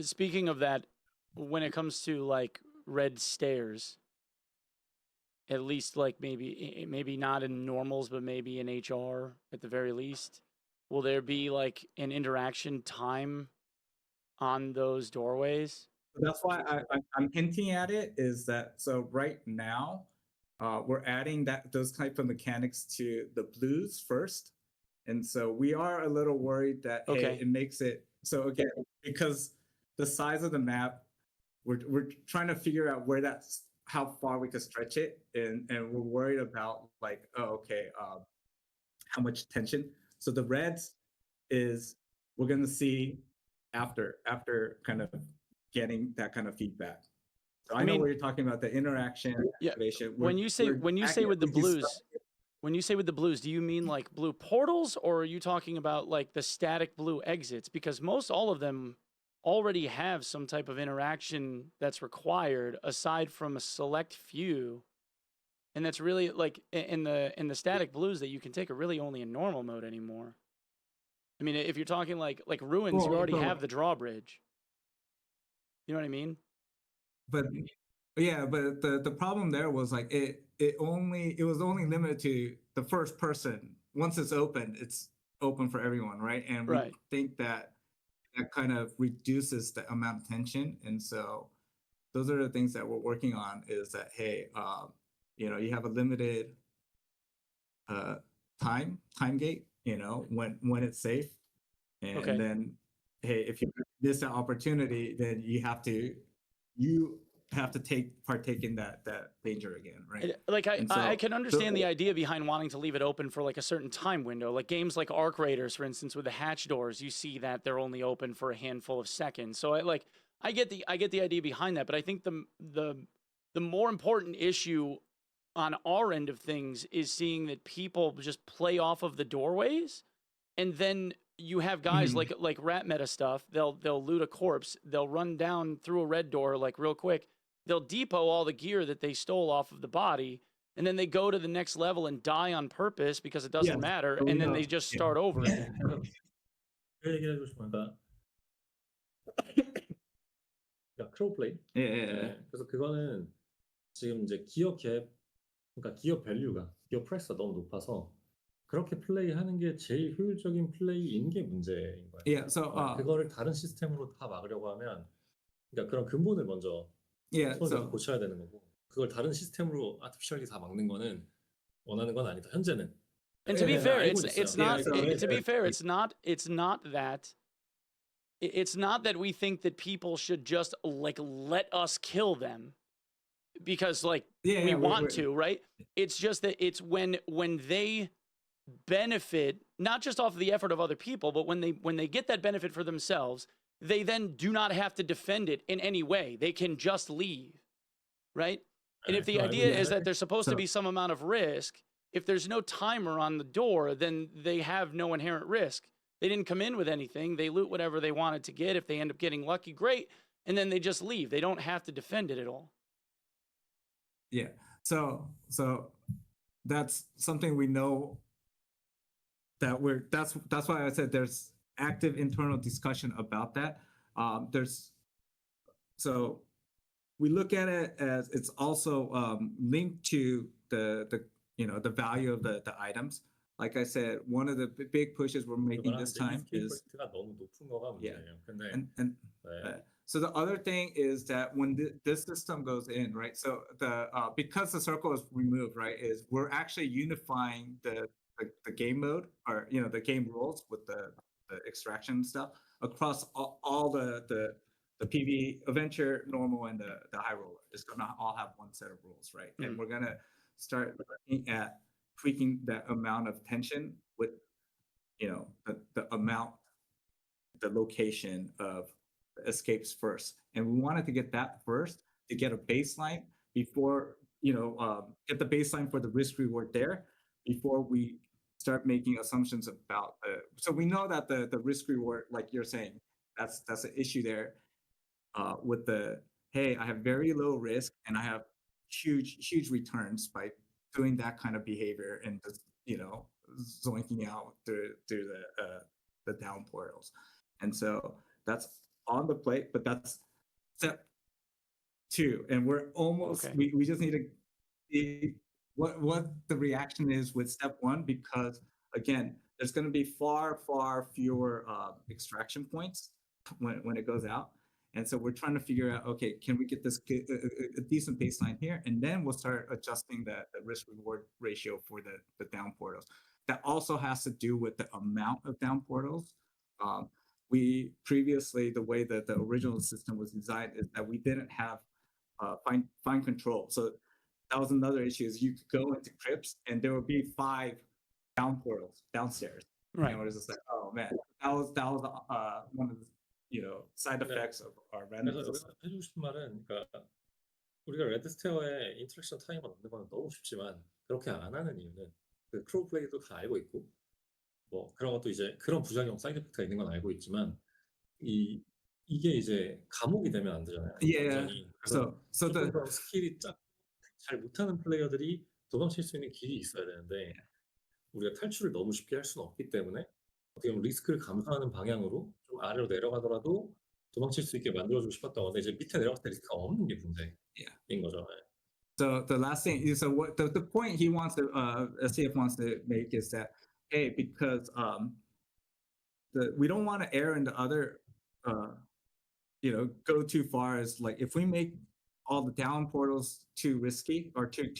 Speaking of that, when it comes to like red stairs, at least like maybe not in normals, but maybe in HR at the very least, will there be like an interaction time on those doorways? That's why I'm hinting at it, is that so right now we're adding those type of mechanics to the blues first. And so we are a little worried that, hey, it makes it so again, because the size of the map, we're trying to figure out how far we could stretch it, and we're worried about like, how much tension. So the reds is we're gonna see after kind of getting that kind of feedback. So I know what you're talking about, the interaction. Yeah. Activation. When you say with the blues, when you say with the blues, do you mean like blue portals, or are you talking about like the static blue exits? Because all of them already have some type of interaction that's required aside from a select few. And that's really like in the static blues that you can take are really only in normal mode anymore. I mean, if you're talking like ruins, you already have the drawbridge. You know what I mean? But yeah, but the problem there was like it was only limited to the first person. Once it's open for everyone, right? And we think that kind of reduces the amount of tension. And so those are the things that we're working on, is that, hey, you have a limited time gate, when it's safe. And then, hey, if you miss that opportunity, then you have to partake in that danger again, right? Like I can understand the idea behind wanting to leave it open for like a certain time window. Like games like Arc Raiders, for instance, with the hatch doors, you see that they're only open for a handful of seconds. So I get the idea behind that, but I think the more important issue on our end of things is seeing that people just play off of the doorways, and then you have guys like rat meta stuff. They'll loot a corpse. They'll run down through a red door like real quick. They'll depot all the gear that they stole off of the body, and then they go to the next level and die on purpose because it doesn't matter, and then they just start over again. 그 얘기를 해주고 싶으니까 크로우 플레이. 예. 그래서 그거는 지금 이제 기업 밸류가, 기업 프라이스가 너무 높아서 그렇게 플레이하는 게 제일 효율적인 플레이인 게 문제인 거예요. Yeah, so 그거를 다른 시스템으로 다 막으려고 하면, 그러니까 그런 근본을 먼저 손에서 고쳐야 되는 거고, 그걸 다른 시스템으로 아티피셜리 다 막는 거는 원하는 건 아니다. 현재는. And to be fair, it's not. To be fair, it's not that we think that people should just like let us kill them because we want to, right? It's just that it's when they benefit not just off of the effort of other people, but when they get that benefit for themselves, they then do not have to defend it in any way. They can just leave, right? And if the idea is that there's supposed to be some amount of risk, if there's no timer on the door, then they have no inherent risk. They didn't come in with anything. They loot whatever they wanted to get. If they end up getting lucky, great. And then they just leave. They don't have to defend it at all. Yeah. So that's something we know that that's why I said there's active internal discussion about that. So we look at it as it's also linked to the value of the items. Like I said, one of the big pushes we're making this time is 너무 높은 거가 문제예요. and so the other thing is that when this system goes in, right? So because the circle is removed, right, is we're actually unifying the game mode, or the game rules with the extraction stuff across all the PV adventure, normal, and the high roller. It's gonna all have one set of rules, right? And we're gonna start looking at tweaking that amount of tension with the amount, the location of escapes first. And we wanted to get that first to get a baseline before get the baseline for the risk reward there before we start making assumptions about so we know that the risk reward, like you're saying, that's an issue there with the, hey, I have very low risk and I have huge returns by doing that kind of behavior and just zoinking out through the down portals. And so that's on the plate, but that's step 2, and we're almost we just need to see what the reaction is with step 1, because again, there's going to be far fewer extraction points when it goes out. And so we're trying to figure out, okay, can we get this a decent baseline here? And then we'll start adjusting the risk reward ratio for the down portals. That also has to do with the amount of down portals. We previously, the way that the original system was designed is that we didn't have fine control. So that was another issue, is you could go into crypts and there would be 5 down portals downstairs. Right. And we're just like, oh man, that was one of the side effects of our random 그래서 system. 내가 해주고 싶은 말은, 그러니까 우리가 레드스테어에 인터랙션 타임을 얻는 건 너무 쉽지만 그렇게 안 하는 이유는 그 크로우 플레이도 다 알고 있고 뭐 그런 것도 이제 그런 부작용 사이드 이펙트가 있는 건 알고 있지만 이게 이제 감옥이 되면 안 되잖아요. 완전히. 그래서 So 조금 더 스킬이 잘 못하는 플레이어들이 도망칠 수 있는 길이 있어야 되는데 우리가 탈출을 너무 쉽게 할 수는 없기 때문에 어떻게 보면 리스크를 감수하는 방향으로 좀 아래로 내려가더라도 도망칠 수 있게 만들어주고 싶었던 건데 이제 밑에 내려갔을 때 리스크가 없는 게 문제인 거죠. So the last thing is, so what the point he wants to SCF wants to make is that, hey, because we don't want to err in the other go too far, as like if we make all the down portals too risky or too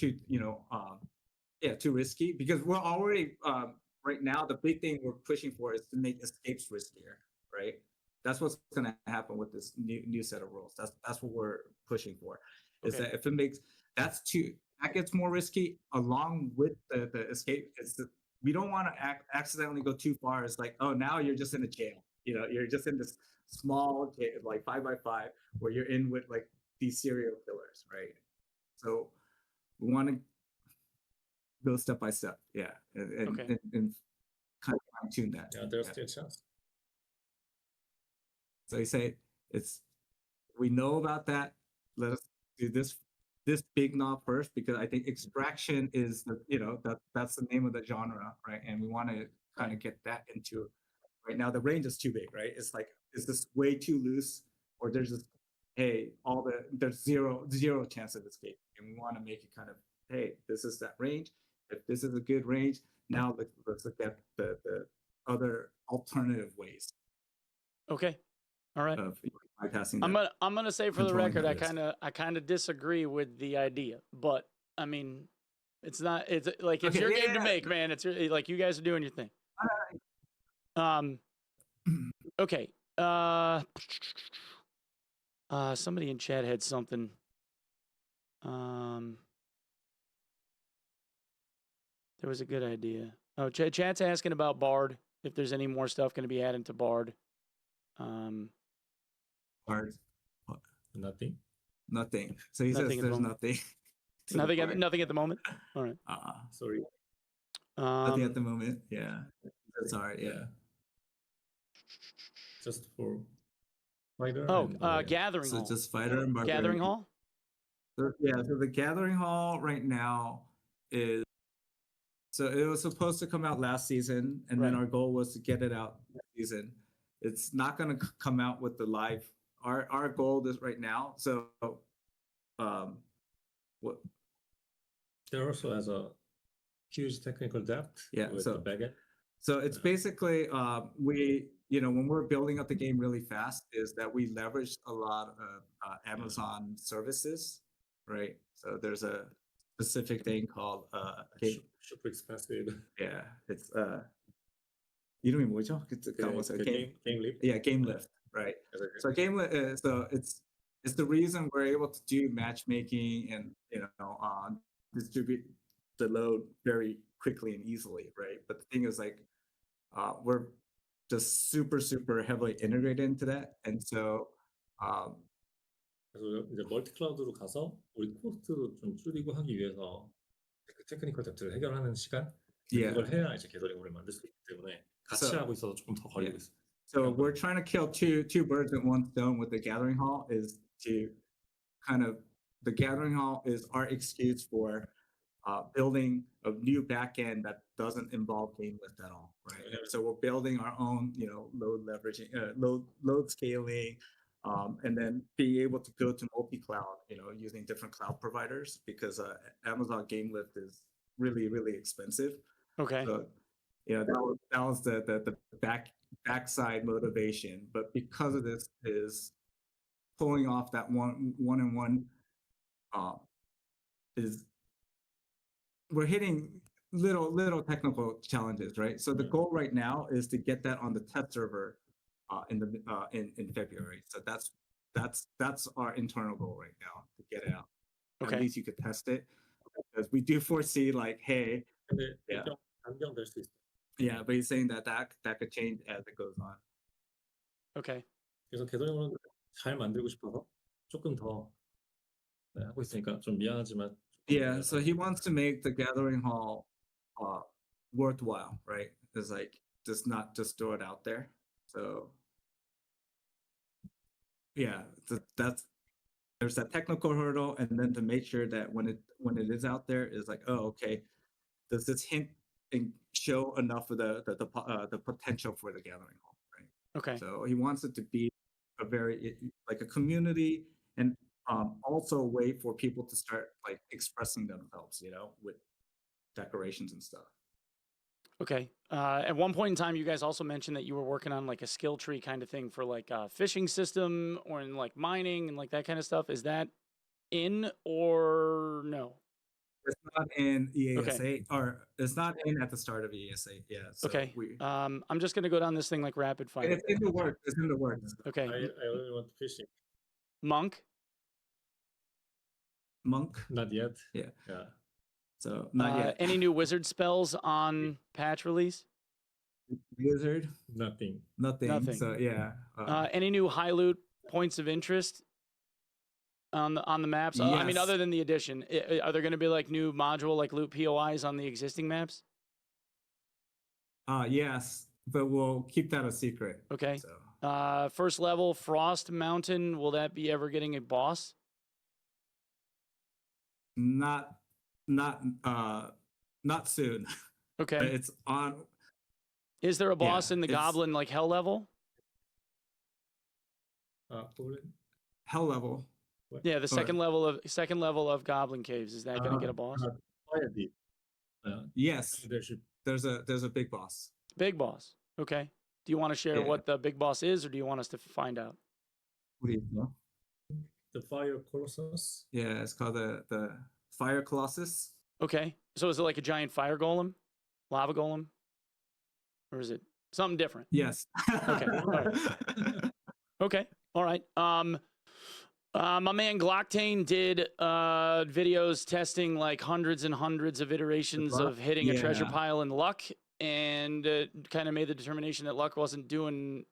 risky, because we're already right now the big thing we're pushing for is to make escapes riskier, right? That's what's going to happen with this new set of rules. That's what we're pushing for. Is that if it makes that gets more risky along with the escape, we don't want to accidentally go too far. It's like, oh, now you're just in a jail. You're just in this small jail, like 5x5, where you're in with like these serial killers, right? So we want to go step by step, and kind of fine tune that. Yeah, there's still a chance. So you say we know about that. Let us do this big knob first, because I think extraction is that's the name of the genre, right? And we want to kind of get that into. Right now the range is too big, right? It's like, is this way too loose, or there's just there's zero chance of escape, and we want to make it kind of, hey, this is that range. If this is a good range, now let's look at the other alternative ways. Okay. All right. Of bypassing I'm gonna say for the record, I kind of disagree with the idea, but I mean, it's like it's your game to make, man. It's like you guys are doing your thing. Okay. Somebody in chat had something. There was a good idea. Oh, chat's asking about Bard. If there's any more stuff going to be added to Bard. Bard. Nothing. So he says there's nothing. Nothing at the moment. All right. Sorry. Nothing at the moment. Yeah. That's all right. Yeah. Just for fighter. Gathering Hall. So just fighter and barbarian. Gathering Hall. So the Gathering Hall right now is. So it was supposed to come out last season, and then our goal was to get it out this season. It's not going to come out with the live. Our goal is right now. So, what? There also has a huge technical depth. Yeah. With the backend. So it's basically when we're building up the game really fast, is that we leverage a lot of Amazon services, right? So there's a specific thing called super expensive. Yeah, it's 이름이 뭐죠? Game Lift. Yeah, Game Lift, right? So Game Lift, so it's the reason we're able to do matchmaking and distribute the load very quickly and easily, right? But the thing is, like, we're just super heavily integrated into that, and so 그래서 이제 멀티 클라우드로 가서 우리 코스트도 좀 줄이고 하기 위해서 그 테크니컬 뎁트를 해결하는 시간 그걸 해야 이제 게더링을 만들 수 있기 때문에 같이 하고 있어서 조금 더 걸리고 있어요. So we're trying to kill two birds with one stone with the Gathering Hall. Is to kind of, the Gathering Hall is our excuse for building a new backend that doesn't involve Game Lift at all, right? So we're building our own, load leveraging, load scaling, and then being able to go to multi-cloud, using different cloud providers, because Amazon Game Lift is really expensive. Okay. So that was the backside motivation, but because of this is pulling off that one-on-one is we're hitting little technical challenges, right? So the goal right now is to get that on the test server in February. So that's our internal goal right now, to get it out. Okay. At least you could test it, because we do foresee like, hey, 근데 Yeah. 변경될 수 있어. yeah, but he's saying that could change as it goes on. Okay. 그래서 개선형은 잘 만들고 싶어서 조금 더 하고 있으니까 좀 미안하지만. Yeah, so he wants to make the gathering hall worthwhile, right? It's like not just throw it out there. So yeah, that's there's that technical hurdle, and then to make sure that when it is out there, is like, oh, okay, does this hint and show enough of the potential for the gathering hall, right? Okay. So he wants it to be a very like a community, and also a way for people to start like expressing themselves, with decorations and stuff. Okay. At one point in time, you guys also mentioned that you were working on like a skill tree kind of thing for like a fishing system or in like mining and like that kind of stuff. Is that in or no? It's not in EASA, or it's not in at the start of EASA. Yeah. So Okay. I'm just gonna go down this thing like rapid fire. it's in the works. It's in the works. Okay. I only want fishing. Monk. Monk. Not yet. Yeah. Yeah. So not yet. Any new wizard spells on patch release? Wizard. Nothing. Nothing. So yeah. Any new high loot points of interest on the maps? I mean, Yes. other than the addition, are there going to be like new module like loot POIs on the existing maps? Yes, but we'll keep that a secret. Okay. So First level Frost Mountain. Will that be ever getting a boss? not soon. Okay. It's on. Is there a boss Yeah, in the it's- Goblin like hell level? Hell level. Yeah, the Or- second level of Goblin Caves. Is that going to get a boss? Fire deep. Yes, There should. there's a big boss. Big boss. Okay. Do you want to share Yeah. what the big boss is, or do you want us to find out? What do you know? The Fire Colossus. Yeah, it's called the Fire Colossus. Okay. So is it like a giant fire golem, lava golem, or is it something different? Yes. Okay, Okay. All right. My man Glocktain did videos testing like hundreds and hundreds of iterations Luck? of hitting a treasure Yeah. pile in luck, and kind of made the determination that luck wasn't doing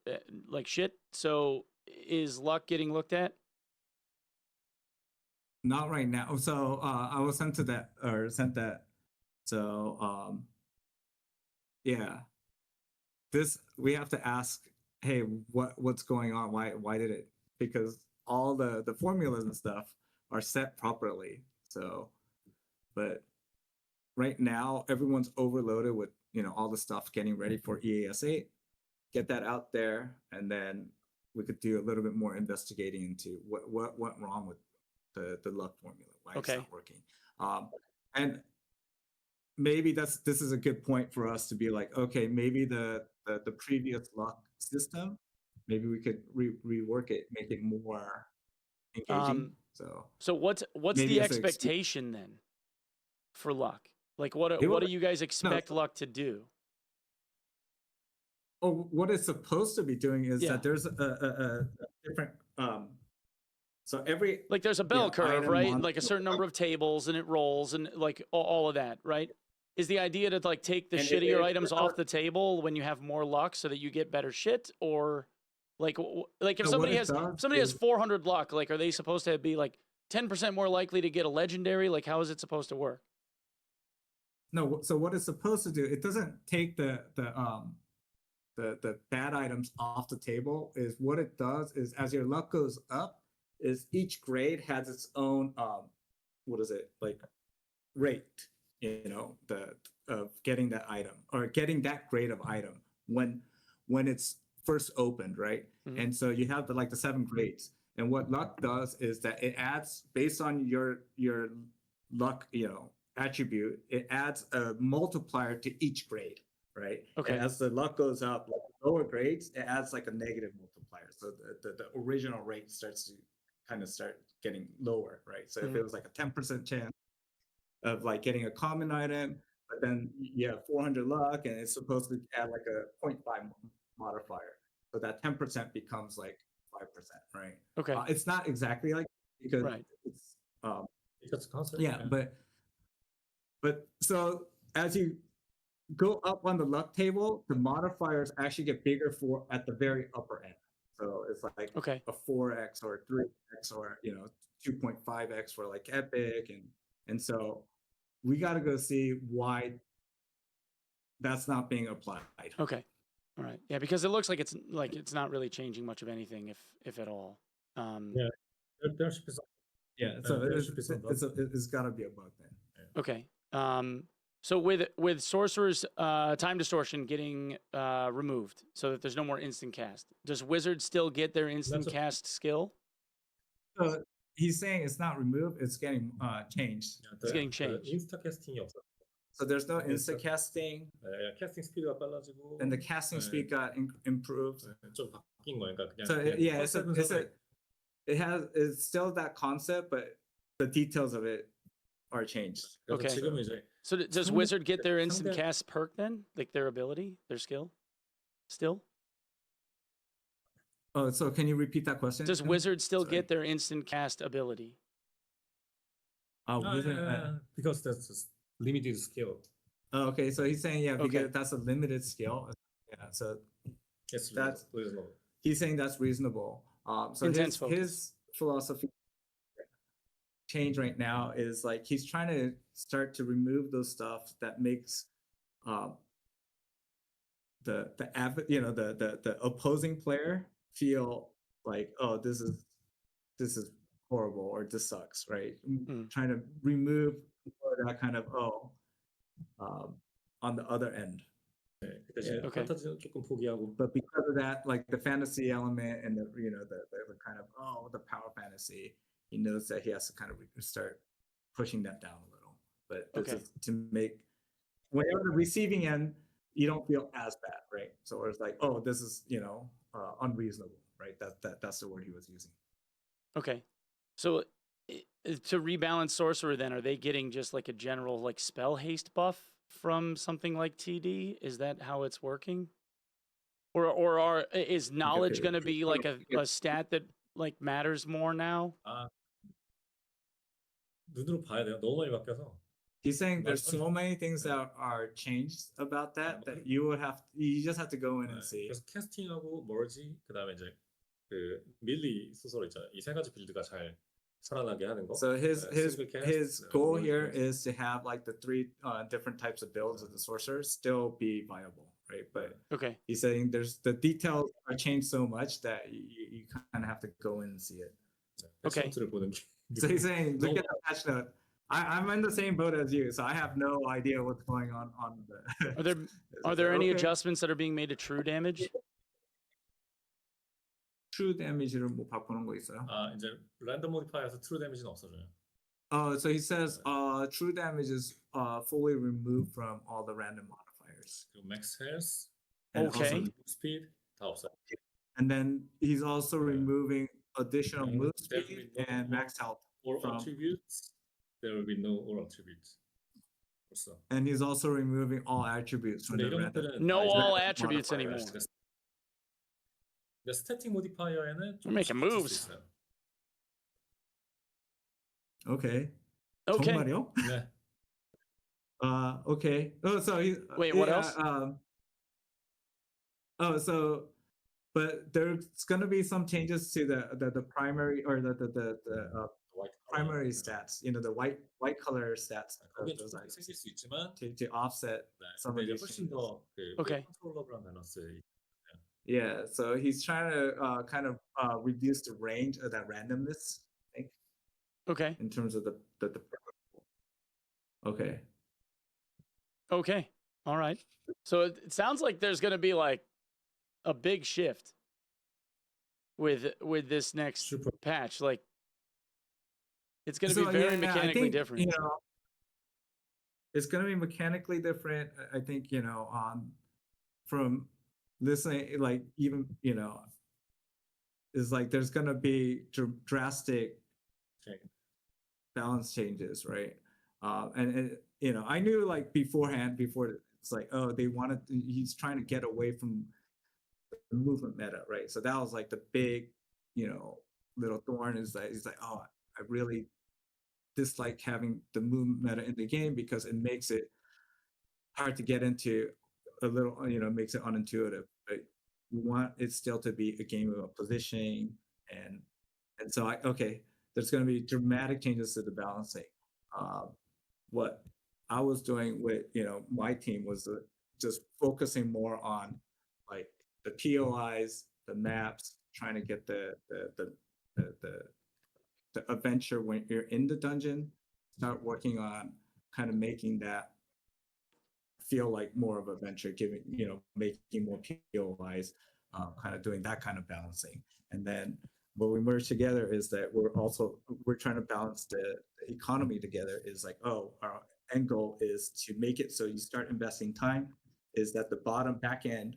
like shit. So is luck getting looked at? Not right now. So I was sent that. So yeah, this we have to ask. Hey, what's going on? Why did it? Because all the formulas and stuff are set properly. So, but right now everyone's overloaded with all the stuff getting ready for EAS8. Get that out there, and then we could do a little bit more investigating into what went wrong with the luck formula, why it's Okay. not working. And maybe this is a good point for us to be like, okay, maybe the previous luck system, maybe we could rework it, make it more engaging. So what's Maybe the it's an expectation then for luck? Like what It do will- you guys expect luck to do? Oh, what it's supposed to be doing is Yeah. that there's a different so every Like there's a bell curve, item right? on- Like a certain number of tables and it rolls and like all of that, right? Is the idea to like take the And shittier it- items off the table when you have more luck so that you get better shit, or like like if No, what somebody it has does somebody has is- 400 luck, like are they supposed to be like 10% more likely to get a legendary? Like how is it supposed to work? No, so what it's supposed to do, it doesn't take the bad items off the table. Is what it does is as your luck goes up, is each grade has its own what is it like rate, of getting that item or getting that grade of item when it's first opened, right? Mhm. And so you have the 7 grades. And what luck does is that it adds based on your luck, attribute, it adds a multiplier to each grade, right? Okay. And as the luck goes up, like lower grades, it adds like a negative multiplier. So the original rate starts to kind of start getting lower, right? So if Mhm. it was like a 10% chance of like getting a common item, but then you have 400 luck and it's supposed to add like a 0.5 modifier. So that 10% becomes like 5%, right? Okay. It's not exactly like because Right. it's That's a concept. yeah, but so as you go up on the luck table, the modifiers actually get bigger for at the very upper end. So it's like Okay. a 4x or 3x or 2.5x for like epic and so we got to go see why that's not being applied. Okay. All right. Yeah, because it looks like it's not really changing much of anything, if at all. Yeah. There should be some. Yeah, so there should be some bugs. it's got to be a bug then. Okay. So with sorcerer's time distortion getting removed, so that there's no more instant cast, does wizard still get their instant cast skill? So he's saying it's not removed; it's getting changed. It's getting changed. 인스타 캐스팅이 없어. So there's no instant casting, 캐스팅 스피드가 빨라지고. and the casting speed got improved. 좀 바뀐 거니까 그냥. So yeah, it's still that concept, but the details of it are changed. Okay. 지금은 이제 So does wizard get their instant cast perk then, like their ability, their skill, still? Oh, so can you repeat that question? Does wizard still get their instant cast ability? because that's just limited skill. Oh, okay, so he's saying because Okay. that's a limited skill. Yeah, so It's That's- reasonable. he's saying that's reasonable. So Intense his philosophy change right now is like he's trying to start to remove those stuff that makes the opposing player feel like, oh, this is horrible or this sucks, right? Trying to remove that kind of on the other end. 그러니까 Okay. 판타지는 조금 포기하고. But because of that, like the fantasy element and the kind of the power fantasy, he knows that he has to kind of start pushing that down a little. But this Okay. is to make whenever the receiving end, you don't feel as bad, right? So it's like, oh, this is unreasonable, right? That's the word he was using. Okay. So to rebalance sorcerer, then are they getting just like a general like spell haste buff from something like TD? Is that how it's working? Or is knowledge going to be like a stat that like matters more now? 눈으로 봐야 돼요. 너무 많이 바뀌어서. He's saying there's so many things that are changed about that you just have to go in and see. 그래서 캐스팅하고 머지 그다음에 이제 그 밀리 소설 있잖아요. 이 세 가지 빌드가 잘 살아나게 하는 거. So his goal here is is to have like the three different types of builds of the sorcerer still be viable, right? But Okay. he's saying there's the details are changed so much that you kind of have to go in and see it. Okay. 보는 게. So he's saying, look at the patch note. I'm in the same boat as you, so I have no idea what's going on the. Are there any adjustments that are being made to true damage? True damage를 뭐 바꾸는 거 있어요? 이제 랜덤 모디파이어에서 트루 데미지는 없어져요. Oh, so he says true damage is fully removed from all the random modifiers. 그리고 맥스 헬스, And Okay. also- 스피드 다 없어요. and then he's also removing additional move There will speed be no and more- max health. Or From- attributes, there will be no all attributes. 벌써. And he's also removing all attributes from 근데 the 이런 random. 것들은 No 다 이제 all attributes modifiers. anymore. 근데 스태틱 모디파이어에는 좀 We're making 바뀔 수 moves. 있어요. Okay. Okay. 정말요? 네. Okay. Oh, so he. Wait, what else? But there's gonna be some changes to the primary or the 화이트 primary 컬러. stats. The white color stats. 거기에 those 좀 items, 생길 수 있지만 to offset. 네. Some 근데 of 이제 these 훨씬 더그 Okay. 컨트롤러블한 밸런스. Yeah, so he's trying to kind of reduce the range of that randomness, I think, Okay. in terms of the Okay. Okay. All right. So it sounds like there's going to be like a big shift with this next Super. patch. Like it's going to So, be very yeah, I mechanically think, different. It's going to be mechanically different. I think, from listening, like even, is like there's gonna be drastic Okay. balance changes, right? And you know, I knew like beforehand, before it's like, oh, he's trying to get away from the movement meta, right? So that was like the big, you know, little thorn is that he's like, oh, I really dislike having the movement meta in the game because it makes it hard to get into, a little, you know, makes it unintuitive. But we want it still to be a game of positioning, and so okay, there's going to be dramatic changes to the balancing. What I was doing with, you know, my team was just focusing more on like the POIs, the maps, trying to get the adventure when you're in the dungeon. Start working on kind of making that feel like more of a venture, giving, you know, making more POIs, kind of doing that kind of balancing. And then what we merge together is that we're trying to balance the economy together. Is like, oh, our end goal is to make it so you start investing time, is that the bottom back end,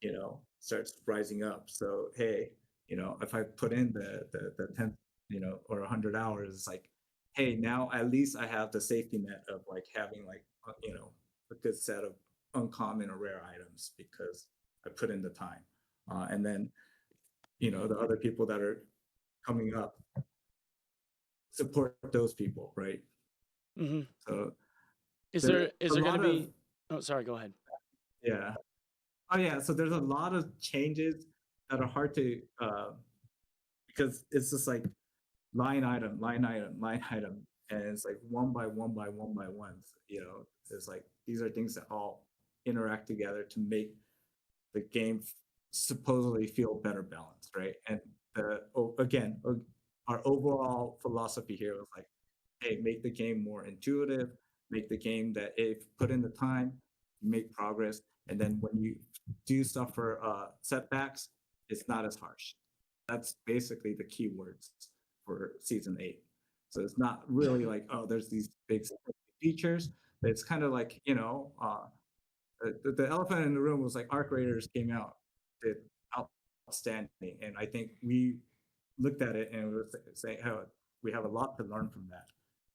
you know, starts rising up. So hey, you know, if I put in the 10, you know, or 100 hours, it's like, hey, now at least I have the safety net of like having like, you know, a good set of uncommon or rare items because I put in the time. And then, you know, the other people that are coming up, support those people, right? Mm-hmm. So is there going to be? Of, oh, sorry. Go ahead. Yeah. Oh yeah. So there's a lot of changes that are hard to, because it's just like line item, and it's like one by one. You know, it's like these are things that all interact together to make the game supposedly feel better balanced, right? And again, our overall philosophy here was like, hey, make the game more intuitive, make the game that if put in the time, you make progress, and then when you do suffer setbacks, it's not as harsh. That's basically the key words for season 8. So it's not really like, oh, there's these big features, but it's kind of like, you know, the elephant in the room was like Arc Raiders came out, did outstanding, and I think we looked at it and we were saying how we have a lot to learn from that.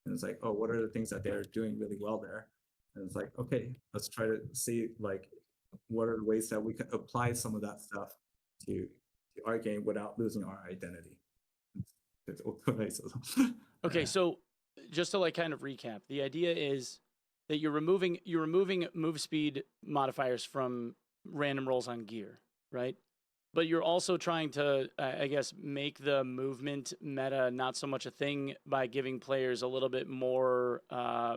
And it's like, oh, what are the things that they're doing really well there? And it's like, okay, let's try to see like what are the ways that we could apply some of that stuff to our game without losing our identity. Okay, so just to like kind of recap, the idea is that you're removing move speed modifiers from random rolls on gear, right? But you're also trying to, I guess, make the movement meta not so much a thing by giving players a little bit more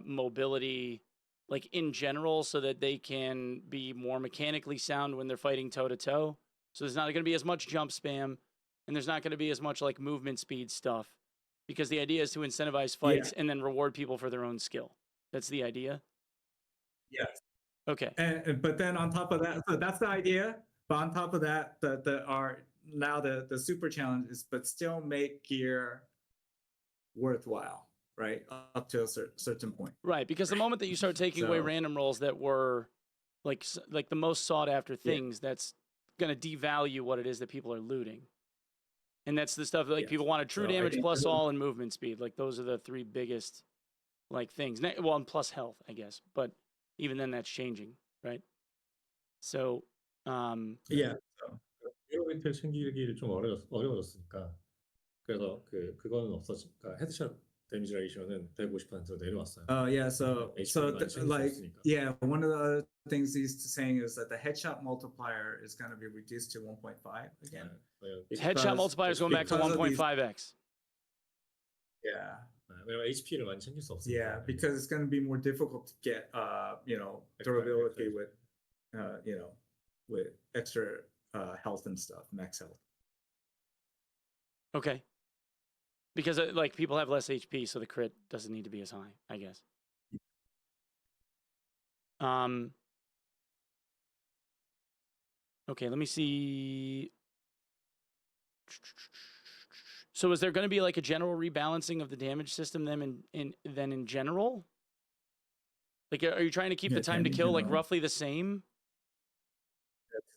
mobility, like in general, so that they can be more mechanically sound when they're fighting toe to toe. So there's not going to be as much jump spam, and there's not going to be as much like movement speed stuff, because the idea is to incentivize fights and then reward people for their own skill. That's the idea. Yes. Okay. But then on top of that, so that's the idea. But on top of that, the super challenge is, but still make gear worthwhile, right? Up to a certain point. Right, because the moment that you start taking away random rolls that were like the most sought after things, that's going to devalue what it is that people are looting. And that's the stuff that like people want: a true damage plus all and movement speed. Like those are the 3 biggest like things. Well, and plus health, I guess. But even then that's changing, right? So yeah. 히어로비트 챙기기를 좀 어려워졌으니까 그래서 그거는 없어지니까 헤드샷 데미지 레이셔는 150%로 내려왔어요. Yeah, so like one of the other things he's saying is that the headshot multiplier is going to be reduced to 1.5 again. Headshot multiplier is going back to 1.5x. Yeah. 왜냐면 HP를 많이 챙길 수 없으니까. Yeah, because it's going to be more difficult to get you know, durability with you know, with extra health and stuff, max health. Okay. Because like people have less HP, so the crit doesn't need to be as high, I guess. Okay, let me see. So is there going to be like a general rebalancing of the damage system then in general? Like, are you trying to keep the time to kill like roughly the same?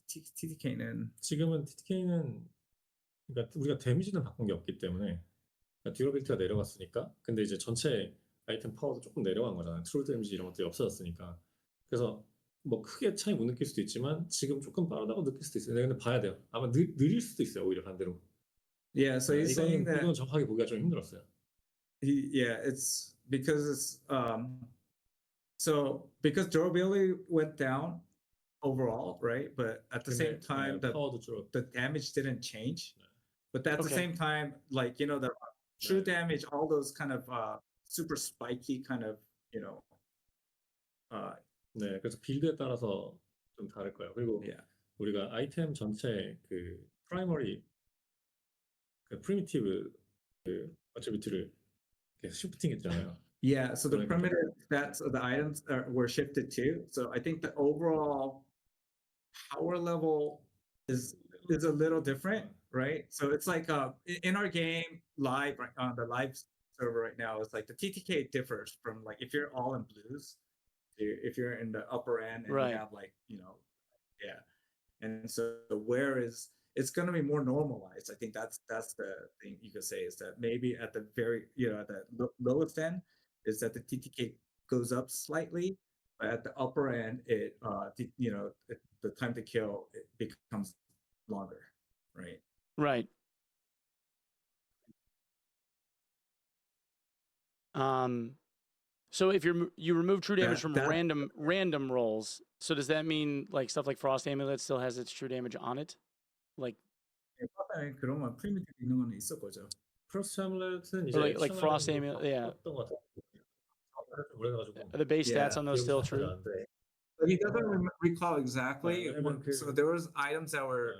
TTK는 지금은 TTK는 그러니까 우리가 데미지는 바꾼 게 없기 때문에 그러니까 듀러빌티가 내려갔으니까 근데 이제 전체 아이템 파워도 조금 내려간 거잖아요. 트롤 데미지 이런 것들이 없어졌으니까. 그래서 뭐 크게 차이 못 느낄 수도 있지만 지금 조금 빠르다고 느낄 수도 있어요. 근데 봐야 돼요. 아마 느릴 수도 있어요. 오히려 반대로. Yeah, so he's saying 이건 that 정확하게 보기가 좀 힘들었어요. yeah, it's because it's so because durability went down overall, right? But at the same time, 파워도 줄었고. the damage didn't change. But at the Okay. same time, like the true damage, all those kind of super spiky kind of 네, 그래서 빌드에 따라서 좀 다를 거예요. 그리고 yeah. 우리가 아이템 전체 그 프라이머리 그 프리미티브 그 어트리뷰트를 계속 시프팅 했잖아요. Yeah, so the Right. primitive stats of the items were shifted too. So I think the overall power level is a little different, right? So it's like in our game live right on the live server right now, it's like the TTK differs from like if you're all in blues, if you're in the upper end and Right. you have like yeah, and so where is it's going to be more normalized. I think that's the thing you could say is that maybe at the very at the lowest end is that the TTK goes up slightly, but at the upper end it the time to kill it becomes longer, right? Right. So if you remove true damage from random rolls, so does that mean like stuff like Frost Amulet still has its true damage on it? Like 그러면 프리미티브 있는 거는 있을 거죠. 프로스트 아뮬렛은 이제 like Frost Amulet, yeah. 것 같아요. 오래돼가지고. Are the base stats on those still true? But he doesn't recall exactly. So there was items that were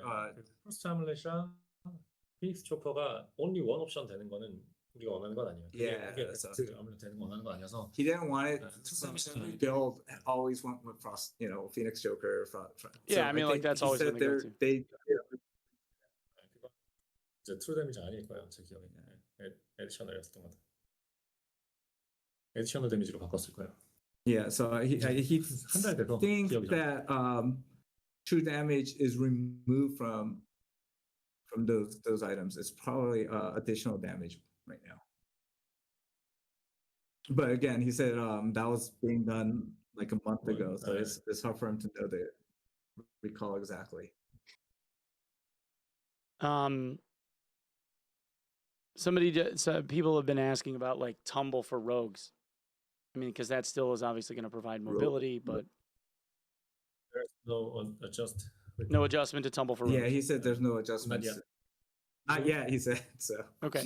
프로스트 아뮬렛이랑 피닉스 초퍼가 only one 옵션 되는 거는 우리가 원하는 건 아니에요. Yeah, 그게 so- 아무래도 되는 거 원하는 거 아니어서. he didn't want it. Some Build always went with Frost, Phoenix Joker. Yeah, I mean, like, that's he always said been the go-to. they 이제 트루 데미지 아닐 거예요, 제 기억에. 에디셔널이었던 것 같아요. 에디셔널 데미지로 바꿨을 거예요. yeah. So he 한달 돼서 thinks 기억이 나. that true damage is removed from those items. It's probably additional damage right now. But again, he said that was being done like a month ago, so it's hard for him to know the recall exactly. People have been asking about like tumble for rogues. I mean, because that still is obviously going to provide mobility, but There's no adjustment to tumble for rogues. Yeah, he said there's no adjustments. yet. Not yet, he said. So Okay.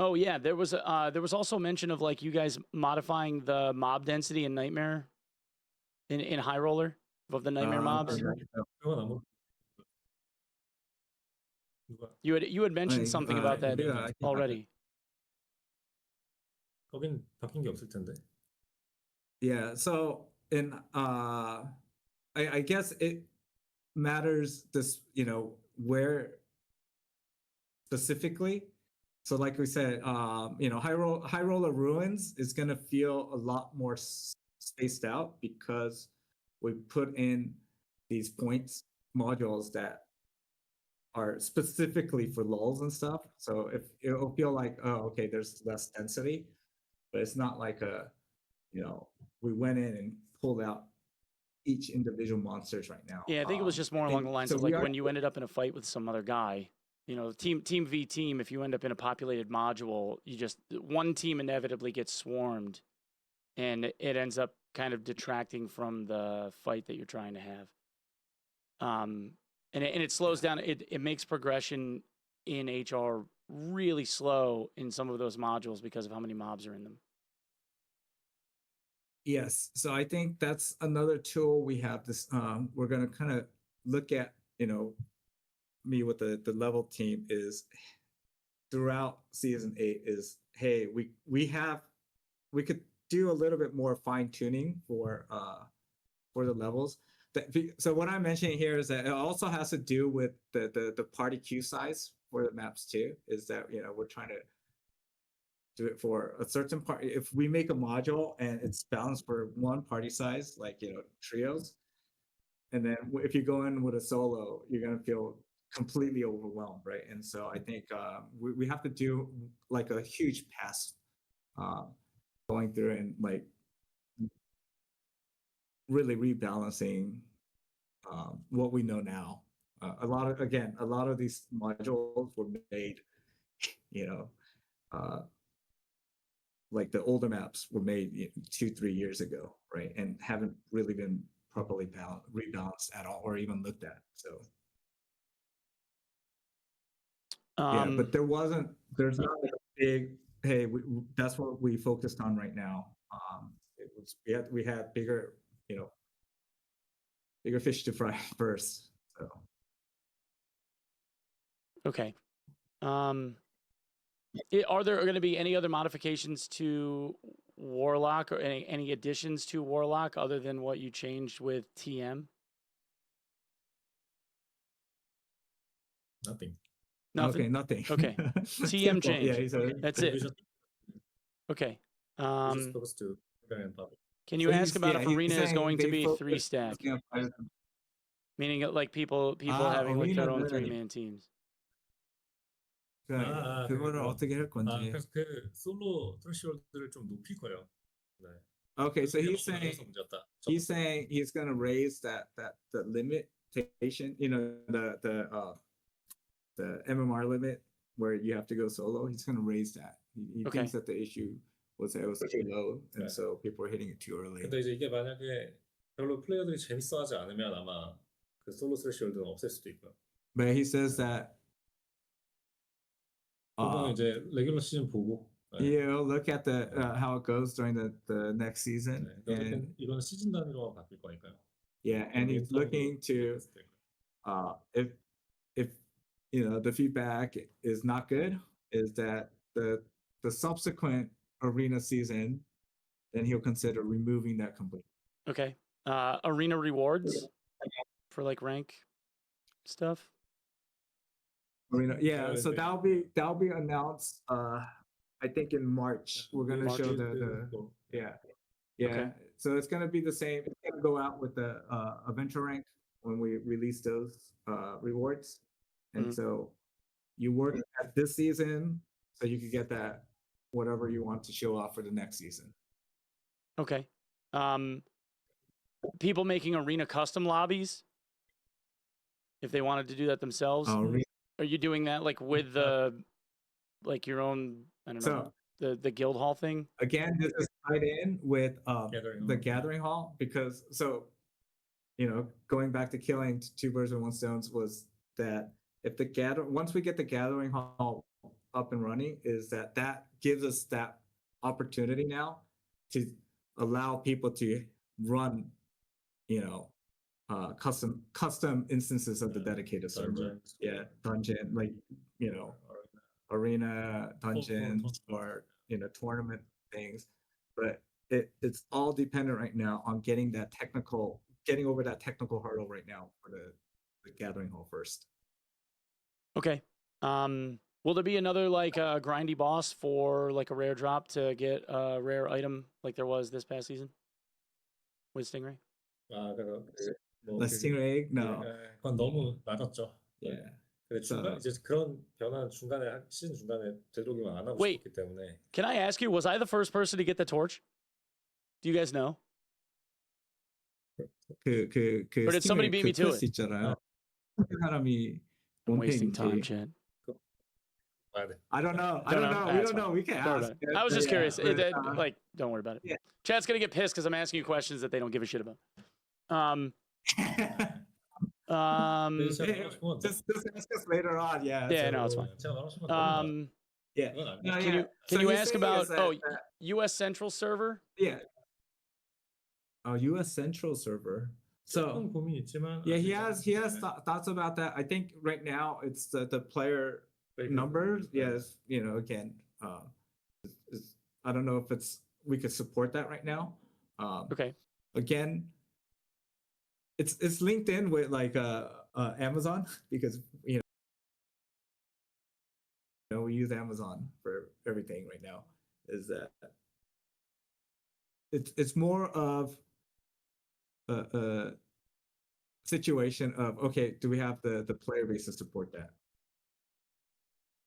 Oh yeah, there was also mention of like you guys modifying the mob density in Nightmare, in High Roller of the Nightmare mobs. 그건 아무. 누가? You had mentioned something about that yeah, already. 거긴 바뀐 게 없을 텐데. yeah, so in I guess it matters this where specifically. So like we said, High Roller Ruins is gonna feel a lot more spaced out because we put in these points modules that are specifically for lulls and stuff. So if it'll feel like, oh, okay, there's less density, but it's not like we went in and pulled out each individual monsters right now. Yeah, I think it was just more along the lines so of like when you ended up in a fight with some other guy. Team v team, if you end up in a populated module, one team inevitably gets swarmed, and it ends up kind of detracting from the fight that you're trying to have. And it slows down. It makes progression in HR really slow in some of those modules because of how many mobs are in them. Yes, so I think that's another tool we have. This we're gonna kind of look at. Me with the level team is throughout season 8 is, hey, we could do a little bit more fine tuning for the levels. So what I'm mentioning here is that it also has to do with the party queue size for the maps too. Is that we're trying to do it for a certain part. If we make a module and it's balanced for one party size, like trios, and then if you go in with a solo, you're gonna feel completely overwhelmed, right? And so I think we have to do like a huge pass going through and like really rebalancing what we know now. A lot of these modules were made, you know, like the older maps were made 2-3 years ago, right? And haven't really been properly rebalanced at all or even looked at. So yeah, but there's not like a big, hey, that's what we focused on right now. We had bigger, bigger fish to fry first. So Okay. Are there going to be any other modifications to Warlock or any additions to Warlock other than what you changed with TM? Nothing. Nothing. Okay, nothing. Okay. TM change. Yeah, he said, That's We're it. just, Okay. we're just supposed to prepare in public. Can you ask about if he's Arena is saying going to they be focus 3-stack? on- Meaning like people having like their own Arena는 3-man teams. 그거를 어떻게 할 건지. 그래서 그 솔로 트래시홀드를 좀 높일 거예요. 네. Okay, so he's 그래서 saying 문제였다. he's gonna raise the limitation, the MMR limit where you have to go solo. He's gonna raise that. He Okay. thinks that the issue was that it was too low, and 네. so people were hitting it too early. 근데 이제 이게 만약에 별로 플레이어들이 재밌어하지 않으면 아마 그 솔로 스레시홀드는 없앨 수도 있고요. But he says that 그거는 이제 레귤러 시즌 보고 look at the how it goes during the next season. 네, And 이거는 시즌 단위로 바뀔 거니까요. yeah, and he's looking to if the feedback is not good, is that the subsequent arena season, then he'll consider removing that completely. Okay. Arena rewards for like rank stuff. Arena, yeah. So that'll be announced. I think in March we're gonna show the yeah. Okay. So it's gonna be the same. It's gonna go out with the adventure rank when we release those rewards, and so you work at this season, so you can get that whatever you want to show off for the next season. Okay. People making arena custom lobbies, if they wanted to do that themselves, are you doing that like with the like your own? I don't know, the guild hall thing. Again, this is tied in with the gathering hall because going back to killing two birds with one stone was that if once we get the gathering hall up and running, is that gives us that opportunity now to allow people to run custom instances of the dedicated server. Yeah, dungeon, like arena dungeons or tournament things, but it's all dependent right now on getting over that technical hurdle right now for the gathering hall first. Okay. Will there be another like grindy boss for like a rare drop to get a rare item like there was this past season with Stingray? Stingray? No. 그건 너무 낮았죠. Yeah. 근데 이제 그런 변화는 시즌 중간에 되도록이면 안 하고 Wait, 싶기 때문에. Can I ask you, was I the first person to get the torch? Do you guys know? Or did somebody beat me to it? 있잖아요. 사람이 I'm wasting time, Chad. I don't know. We don't know. We can ask. I was just curious. But, like, don't worry about it. Yeah. Chad's gonna get pissed because I'm asking you questions that they don't give a shit about. Just ask us later on. Yeah. Yeah, no, it's fine. Yeah. Can you ask about U.S. Central server? Yeah. Oh, U.S. Central server. So yeah, he has thoughts about that. I think right now it's the player numbers. Yes, again, I don't know if we could support that right now. Okay. Again, it's linked in with like Amazon because we use Amazon for everything right now. Is that it's more of situation of, okay, do we have the player base to support that?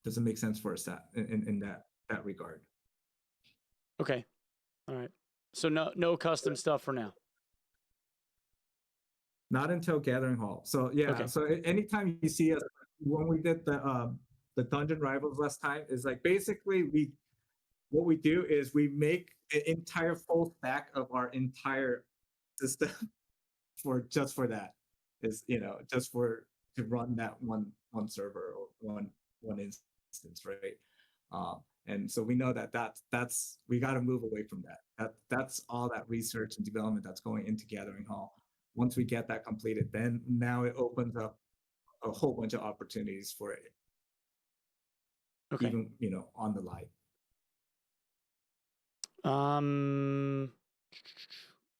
Does it make sense for us that in that regard? Okay. All right. So no custom stuff for now. Not until Gathering Hall. So yeah. Okay. So anytime you see us, when we did the Dungeon Rivals last time, is like basically what we do is we make an entire full stack of our entire system just for that. Is just to run that one server or one instance, right? And so we know that's we got to move away from that. That's all that research and development that's going into Gathering Hall. Once we get that completed, then now it opens up a whole bunch of opportunities for it. Okay. Even on the live.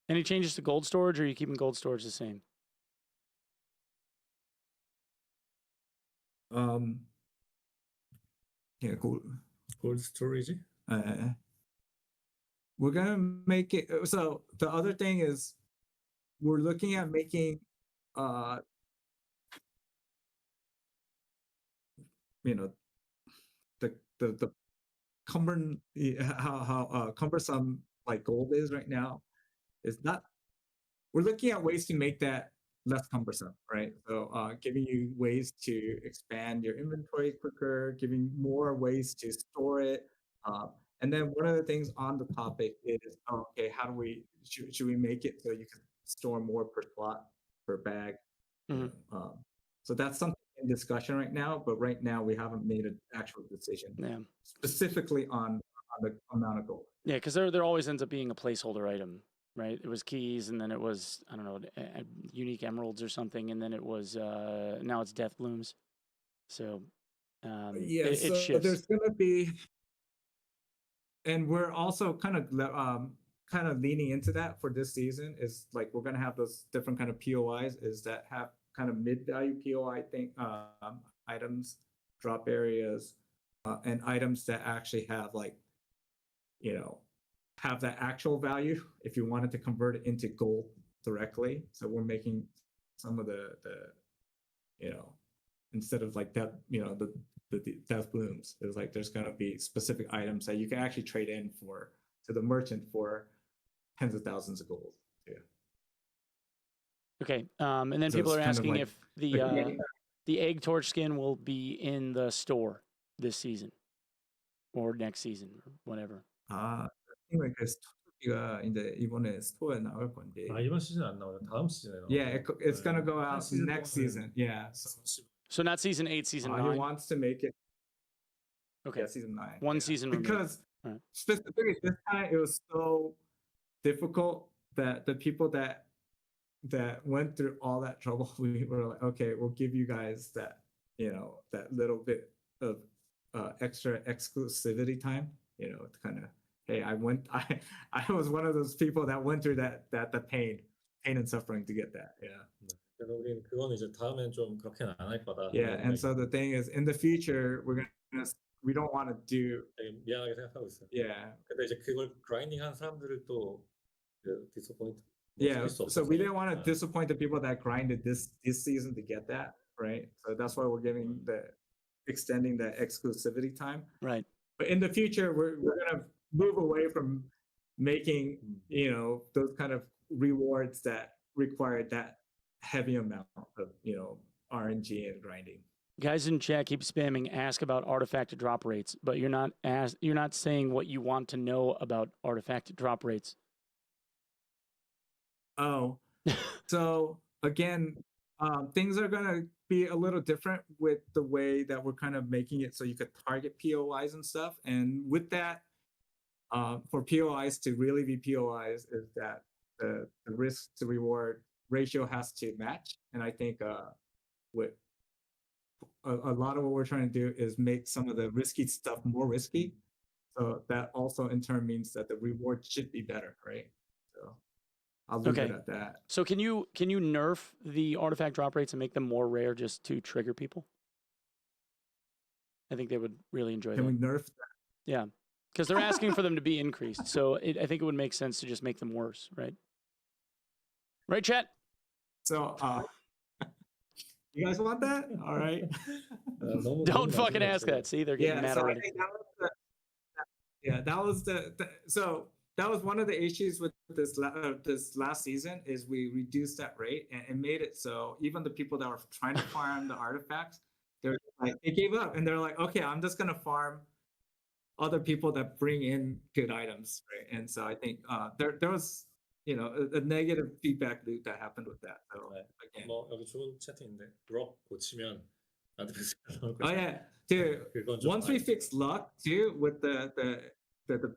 Any changes to gold storage, or are you keeping gold storage the same? Yeah, cool. Cold storage? We're gonna make it. So the other thing is, we're looking at making, the how cumbersome like gold is right now is not. We're looking at ways to make that less cumbersome, right? So giving you ways to expand your inventory quicker, giving more ways to store it. And then one of the things on the topic is, okay, how do should we make it so you can store more per slot, per bag? So that's something in discussion right now, but right now we haven't made an actual decision specifically on the amount of gold. Yeah, because there always ends up being a placeholder item, right? It was keys, and then it was, I don't know, unique emeralds or something, and then it was now it's death blooms. So it so shifts. There's gonna be, and we're also kind of leaning into that for this season. Is like we're gonna have those different kind of POIs is that have kind of mid-value POI items, drop areas, and items that actually have like, have that actual value if you wanted to convert it into gold directly. So we're making some of the instead of like that, the death blooms, is like there's gonna be specific items that you can actually trade in to the merchant for tens of thousands of gold. Yeah. Okay. And then So people it's are kind of asking like- if the egg torch skin will be in the store this season or next season or whatever. 그 스토리가 이제 이번에 스토어에 나올 건데. 이번 시즌 안 나와요. 다음 시즌에 나와요. Yeah, it's gonna go 한 out 시즌 next 동안은 season. Yeah. So not season 8, season 9. He wants to make it. Okay. Yeah, season 9. One season because right. specifically this time it was so difficult that the people that went through all that trouble, we were like, okay, we'll give you guys that that little bit of extra exclusivity time, to kind of, hey, I was one of those people that went through the pain and suffering to get that. Yeah. 그래서 우리는 그건 이제 다음엔 좀 그렇게는 안 할 거다. Yeah, and so the thing is, in the future, we don't want to do. 되게 미안하게 생각하고 있어요. Yeah. 근데 이제 그걸 그라인딩한 사람들을 또 디스포인트. Yeah, so we didn't want to disappoint the people that grinded this season to get that, right? So that's why we're extending the exclusivity time. Right. But in the future, we're gonna move away from making those kind of rewards that require that heavy amount of RNG and grinding. Guys in chat keep spamming ask about artifact drop rates, but you're not saying what you want to know about artifact drop rates. Oh, so again, things are gonna be a little different with the way that we're kind of making it so you could target POIs and stuff. And with that, for POIs to really be POIs, is that the risk to reward ratio has to match. And I think with a lot of what we're trying to do is make some of the risky stuff more risky. So that also in turn means that the reward should be better, right? So I'll leave it at that. So can you nerf the artifact drop rates and make them more rare just to trigger people? I think they would really enjoy that. Can we nerf that? Yeah, because they're asking for them to be increased. So I think it would make sense to just make them worse, right? Right, chat? So You guys want that? All right. 너무 Don't 너무 fucking 나중에 ask 제가 that. See, they're getting Yeah, mad so I already. think that was one of the issues with this last season is we reduced that rate and made it so even the people that were trying to farm the artifacts, they gave up and they're like, okay, I'm just gonna farm other people that bring in good items, right? And so I think there was a negative feedback loop that happened with that. So 네. again, 뭐 여기 좋은 채팅인데 럭 고치면 나한테 메시지 나올 oh 거예요. yeah, dude. 그건 좀 Once we 아쉽다. fix luck too with the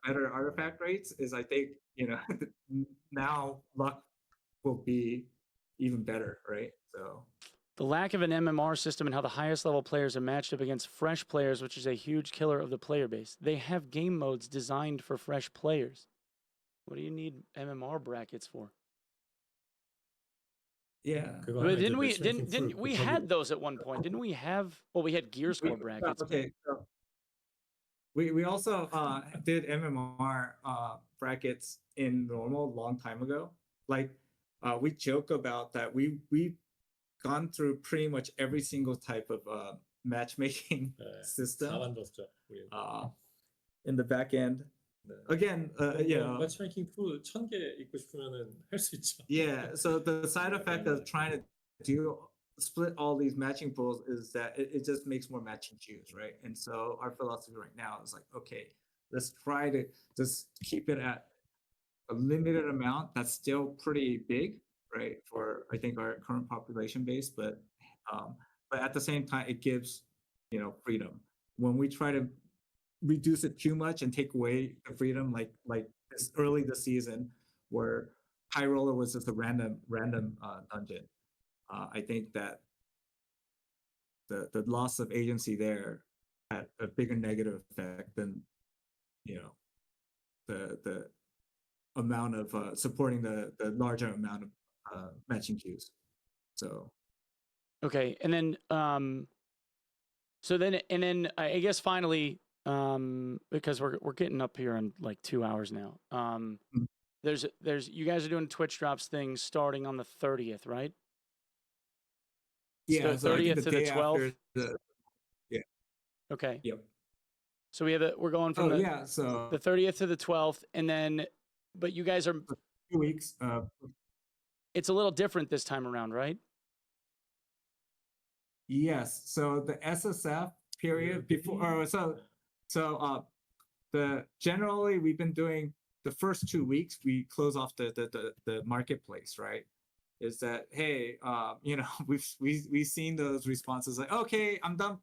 better artifact rates, is I think now luck will be even better, right? So The lack of an MMR system and how the highest level players are matched up against fresh players, which is a huge killer of the player base. They have game modes designed for fresh players. What do you need MMR brackets for? yeah. 그거 But 하면 이제 didn't we 매치메이킹 didn't 풀 we 곱하기 had those at one point? Didn't we have? Well, we had gear score brackets. Okay, so we also did MMR brackets in normal long time ago. Like we joke about that. We've gone through pretty much every single type of matchmaking 네, 다 system 만들었죠. 우리. in the back end. 네. Again, 매치메이킹 풀 1000개 있고 싶으면은 할 수 있죠. yeah. So the side effect of trying to split all these matching pools is that it just makes more matching queues, right? And so our philosophy right now is like, okay, let's try to just keep it at a limited amount that's still pretty big, right? For I think our current population base, but at the same time, it gives freedom. When we try to reduce it too much and take away the freedom, like this early this season, where High Roller was just a random dungeon. I think that the loss of agency there had a bigger negative effect than the amount of supporting the larger amount of matching queues. So Okay, and then so then I guess finally because we're getting up here in like 2 hours now. There's you guys are doing Twitch drops things starting on the 30th, right? yeah, So so I think 30th to the day 12th. after Okay. Yep. So we're going from So the 30th to the 12th, and then but you guys are 2 weeks. it's a little different this time around, right? Yes. So the SSF period before, generally we've been doing the first 2 weeks. We close off the marketplace, right? Is that hey, we've seen those responses like, okay, I'm done.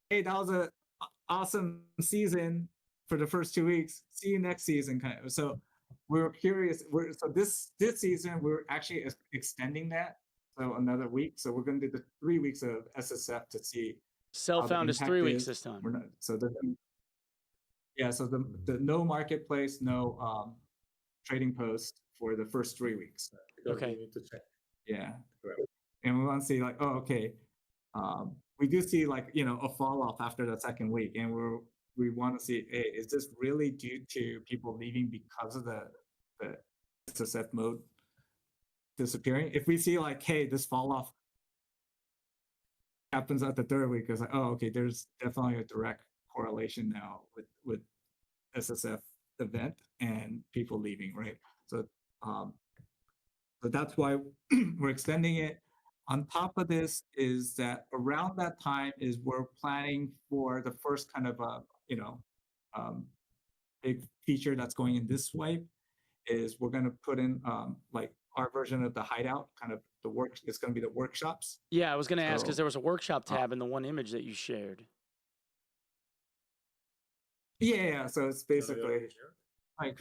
Hey, that was a awesome season for the first 2 weeks. See you next season, kind of. So we're curious. So this season we're actually extending that. So another week. So we're going to do the 3 weeks of SSF to see. Self-found is 3 weeks this time. We're not, so the no marketplace, no trading post for the first 3 weeks. Okay. We need to check. Yeah. And we want to see like, oh, okay. We do see like, a fall off after the second week. And we want to see, hey, is this really due to people leaving because of the SSF mode disappearing? If we see like, hey, this fall off happens at the third week, it's like, oh, okay, there's definitely a direct correlation now with SSF event and people leaving, right? So that's why we're extending it. On top of this is that around that time is we're planning for the first kind of big feature that's going in this swipe is we're going to put in like our version of the hideout, kind of it's going to be the workshops. Yeah, I was going to ask because there was a workshop tab in the one image that you shared. Yeah. So it's basically like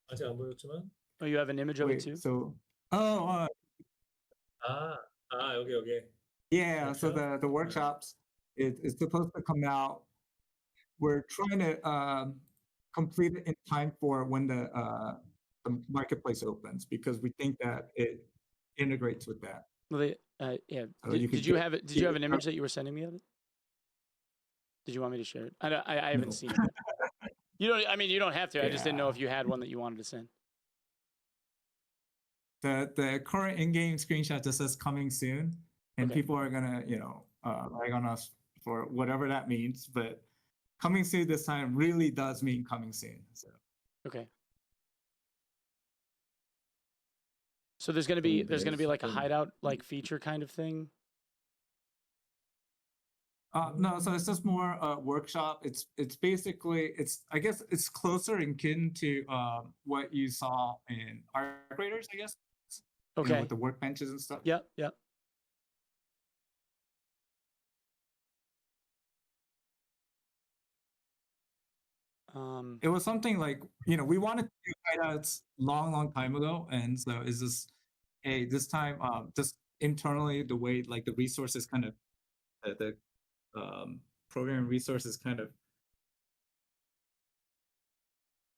아직 안 보였지만. Oh, you have an image of it too? So 여기. yeah. So the workshops is supposed to come out. We're trying to complete it in time for when the marketplace opens because we think that it integrates with that. Well, yeah. So Did you have it? Did you have an image that you were sending me of it? Did you want me to share it? I haven't seen it. You don't. I mean, you don't have to. I just didn't know if you had one that you wanted to send. The current in-game screenshot just says coming soon. and Okay. people are gonna, rag on us for whatever that means. But coming soon this time really does mean coming soon. So Okay. So there's gonna be like a hideout like feature kind of thing. no, so it's just more workshop. It's basically I guess it's closer in kin to what you saw in art graders, I guess. Okay. With the workbenches and stuff. Yep. Yep. It was something like, we wanted to do hideouts long time ago, and so it's just, hey, this time, just internally, the way like the resources kind of, the programming resources kind of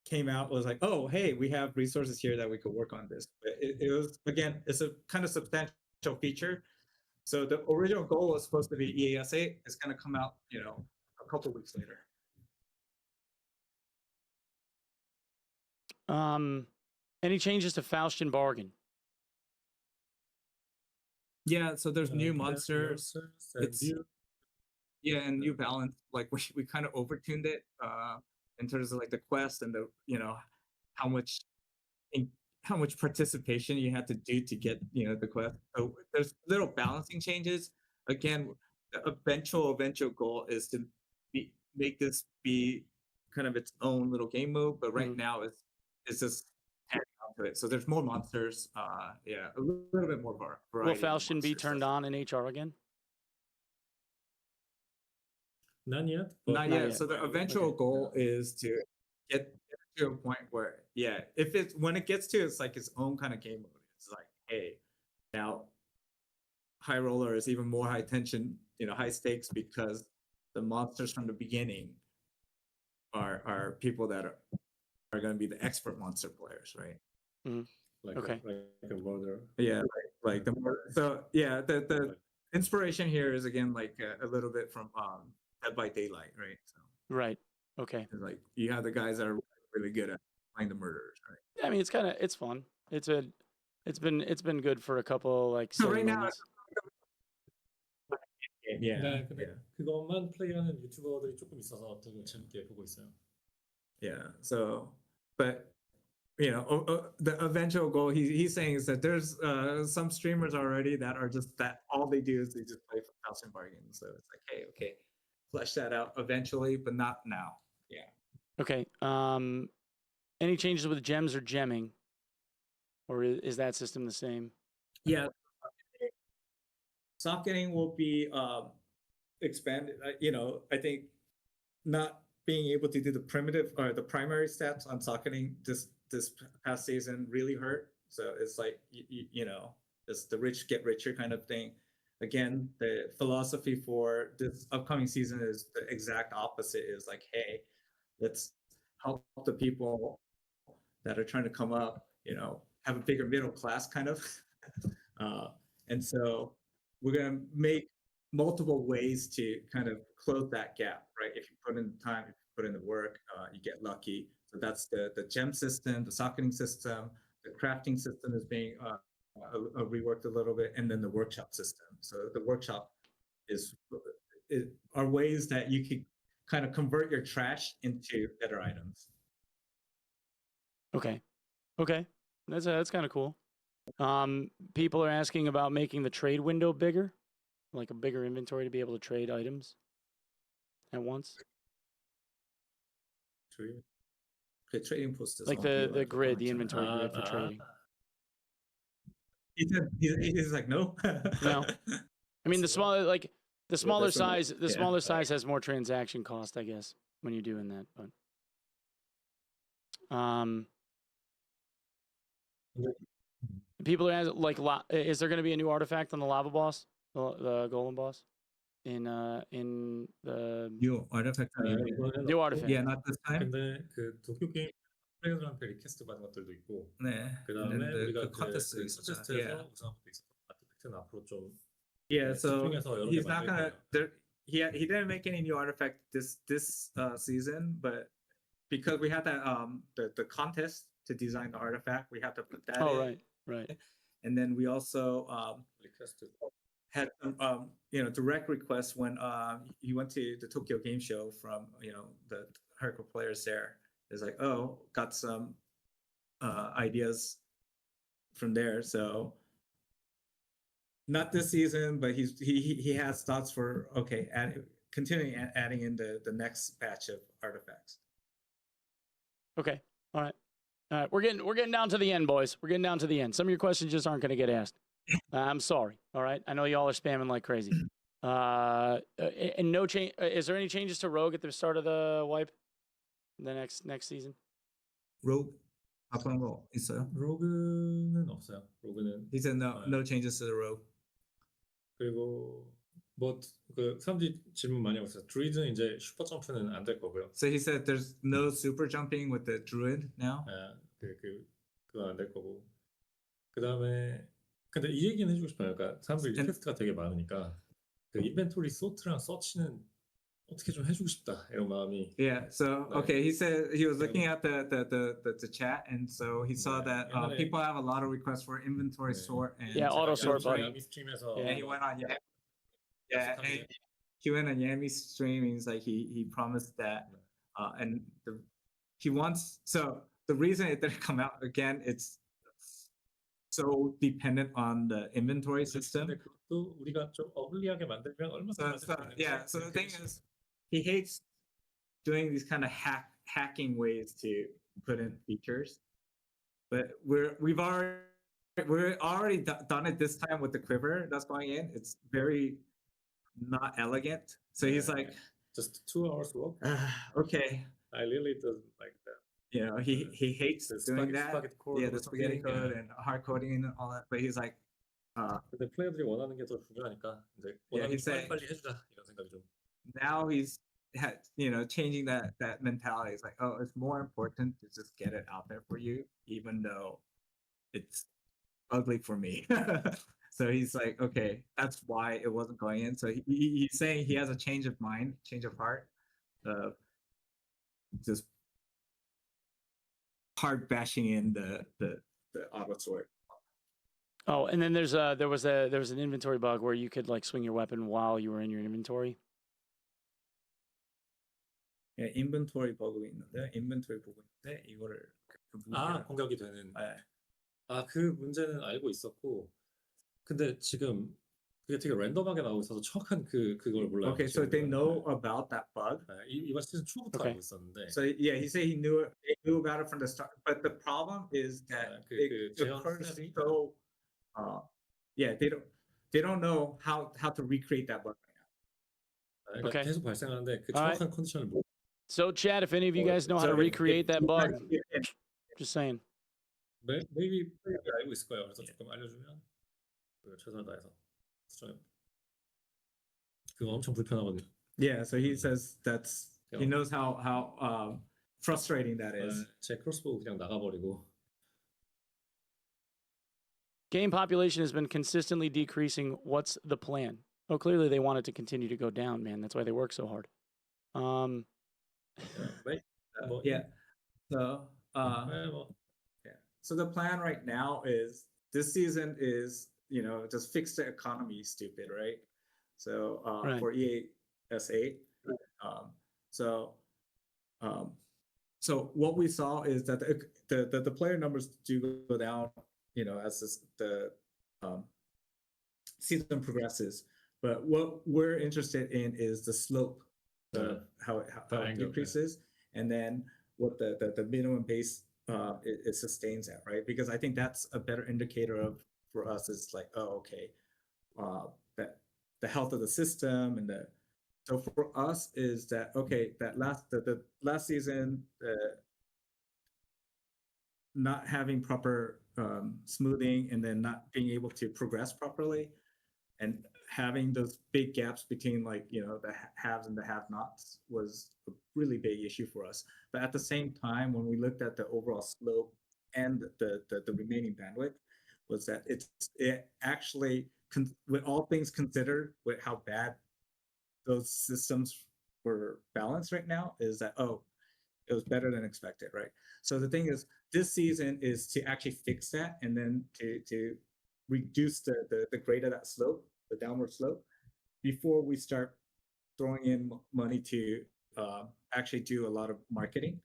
came out, was like, oh, hey, we have resources here that we could work on this. But it was, again, it's a kind of substantial feature. So the original goal was supposed to be EAS8. It's going to come out, a couple weeks later. Any changes to Faustian Bargain? Yeah, so there's new monsters. It's, yeah, and new balance. Like we kind of overtuned it in terms of like the quest and the how much participation you had to do to get the quest. So there's little balancing changes. Again, the eventual goal is to make this be kind of its own little game mode. But right now it's just adding on to it. So there's more monsters. Yeah, a little bit more variety. Will Faustian be turned on in HR again? Not yet. Not yet. So the eventual goal is to get to a point where, when it gets to it's like its own kind of game mode. It's like, hey, now high roller is even more high tension, high stakes, because the monsters from the beginning are people that are going to be the expert monster players, right? Mm-hmm. Like okay. like a murder. Yeah, like the murder. So yeah, the inspiration here is again like a little bit from Dead by Daylight, right? So right. Okay. like you have the guys that are really good at playing the murderers, right? Yeah, I mean, it's fun. It's been good for a couple like So silly right now, moments. yeah, 네, 근데 그것만 플레이하는 유튜버들이 조금 있어서 되게 재밌게 보고 있어요. Yeah. So, but the eventual goal he's saying is that there's some streamers already that are just that all they do is they just play for Faustian Bargain. So it's like, hey, okay, flesh that out eventually, but not now. Yeah. Okay. Any changes with gems or gemming, or is that system the same? Yeah. Socketing will be expanded. I think not being able to do the primitive or the primary stats on socketing this past season really hurt. So it's like it's the rich get richer kind of thing. Again, the philosophy for this upcoming season is the exact opposite. Is like, hey, let's help the people that are trying to come up. Have a bigger middle class kind of. And so we're gonna make multiple ways to kind of close that gap, right? If you put in the time, if you put in the work, you get lucky. So that's the gem system, the socketing system, the crafting system is being reworked a little bit, and then the workshop system. So the workshop are ways that you could kind of convert your trash into better items. Okay. That's kind of cool. People are asking about making the trade window bigger, like a bigger inventory to be able to trade items at once. Trading post, like the grid, the inventory grid for trading. He's like, no. No. I mean, the smaller size has more transaction cost, I guess, when you're doing that. But people are asking, like, is there going to be a new artifact on the lava boss, the golem boss, in the new artifact? New artifact. Yeah, not this time. 근데 그 도쿄 게임 플레이어들한테 리퀘스트 받은 것들도 있고, 네. 그다음에 우리가 그 컨테스트에서 우승한 것도 있었고, 아티팩트는 앞으로 좀 yeah. So 집중해서 he's not gonna. He didn't make any new artifact this season, but because we had that the contest to design the artifact, we had to put that. Oh, in. right. And then we also had some direct requests when he went to the Tokyo Game Show from the hardcore players there. It's like, oh, got some ideas from there. So not this season, but he has thoughts for continuing adding in the next batch of artifacts. Okay. All right. We're getting down to the end, boys. We're getting down to the end. Some of your questions just aren't going to get asked. I'm sorry. All right. I know y'all are spamming like crazy. And no change. Is there any changes to Rogue at the start of the wipe? The next season? Rogue 바꾸는 거 있어요? 로그는 없어요. 로그는 He said no changes to the Rogue. 그리고 뭐 그 사람들이 질문 많이 하고 있어요. 드루이드는 이제 슈퍼 점프는 안 될 거고요. So he said there's no super jumping with the druid now. 그건 안 될 거고. 그다음에 근데 이 얘기는 해주고 싶어요. 그러니까 사람들이 리퀘스트가 되게 많으니까 그 인벤토리 소트랑 서치는 어떻게 좀 해주고 싶다 이런 마음이. Yeah. So okay, he said he was looking at the chat, and so he saw that people have a lot of requests for inventory sort and auto sort button. 스트림에서 and he went on and he went on Yami's stream. He's like he promised that, and he wants. So the reason it didn't come out again, it's so dependent on the inventory system. 그것도 우리가 좀 어글리하게 만들면 얼마나 So the thing is, he hates doing these kind of hacking ways to put in features, but we've already done it this time with the quiver that's going in. It's very not elegant. So he's like, just 2 hours work. Okay. I really doesn't like that. He hates doing that. The spaghetti code and hard coding and all that. But he's like, 근데 플레이어들이 원하는 게 더 중요하니까 이제 원하는 게 빨리 해주자 이런 생각이 좀. Now he's changing that mentality. It's like, oh, it's more important to just get it out there for you, even though it's ugly for me. So he's like, okay, that's why it wasn't going in. So he's saying he has a change of mind, change of heart, just hard bashing in the auto sort. Oh, and then there was an inventory bug where you could like swing your weapon while you were in your inventory. Yeah, inventory 버그가 있는데 inventory 보고 있는데 이거를 공격이 되는. 그 문제는 알고 있었고, 근데 지금 그게 되게 랜덤하게 나오고 있어서 정확한 그걸 몰라요. Okay, so they know about that bug. 이번 시즌 초부터 알고 있었는데. So yeah, he said they knew about it from the start. But the problem is that it occurs so. They don't know how to recreate that bug right now. Okay. 계속 발생하는데 그 정확한 컨디션을 모르. So chat, if any of you guys know how to recreate that bug, just saying. Maybe 알고 있을 거예요. 그래서 조금 알려주면 최선을 다해서 수정해. 그거 엄청 불편하거든요. Yeah, so he says he knows how frustrating that is. 제 크로스보우 그냥 나가버리고. Game population has been consistently decreasing. What's the plan? Oh, clearly they want it to continue to go down, man. That's why they work so hard. So the plan right now is this season is just fix the economy, stupid, right? So for EAS8, so what we saw is that the player numbers do go down, as the season progresses. But what we're interested in is the slope, how it decreases, and then what the minimum base it sustains at, right? Because I think that's a better indicator for us is like, that the health of the system and so for us is that the last season not having proper smoothing and then not being able to progress properly and having those big gaps between the haves and the have-nots was a really big issue for us. But at the same time, when we looked at the overall slope and the remaining bandwidth, was that it actually, with all things considered, with how bad those systems were balanced right now, is that it was better than expected, right? So the thing is, this season is to actually fix that and then to reduce the grade of that slope the downward slope before we start throwing in money to actually do a lot of marketing.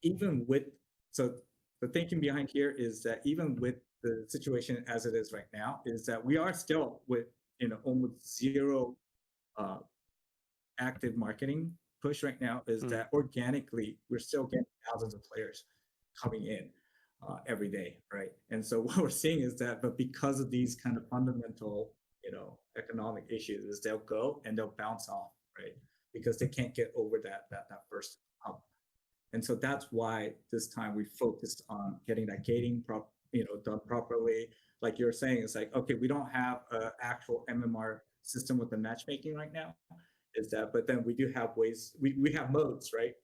Even with, so the thinking behind here is that even with the situation as it is right now, is that we are still with almost zero active marketing push right now. Is that organically we're still getting thousands of players coming in every day, right? And so what we're seeing is that, but because of these kind of fundamental economic issues, is they'll go and they'll bounce off, right? Because they can't get over that first hump. And so that's why this time we focused on getting that gating done properly. Like you're saying, it's like, okay, we don't have an actual MMR system with the matchmaking right now, is that, but then we do have ways, we have modes, right?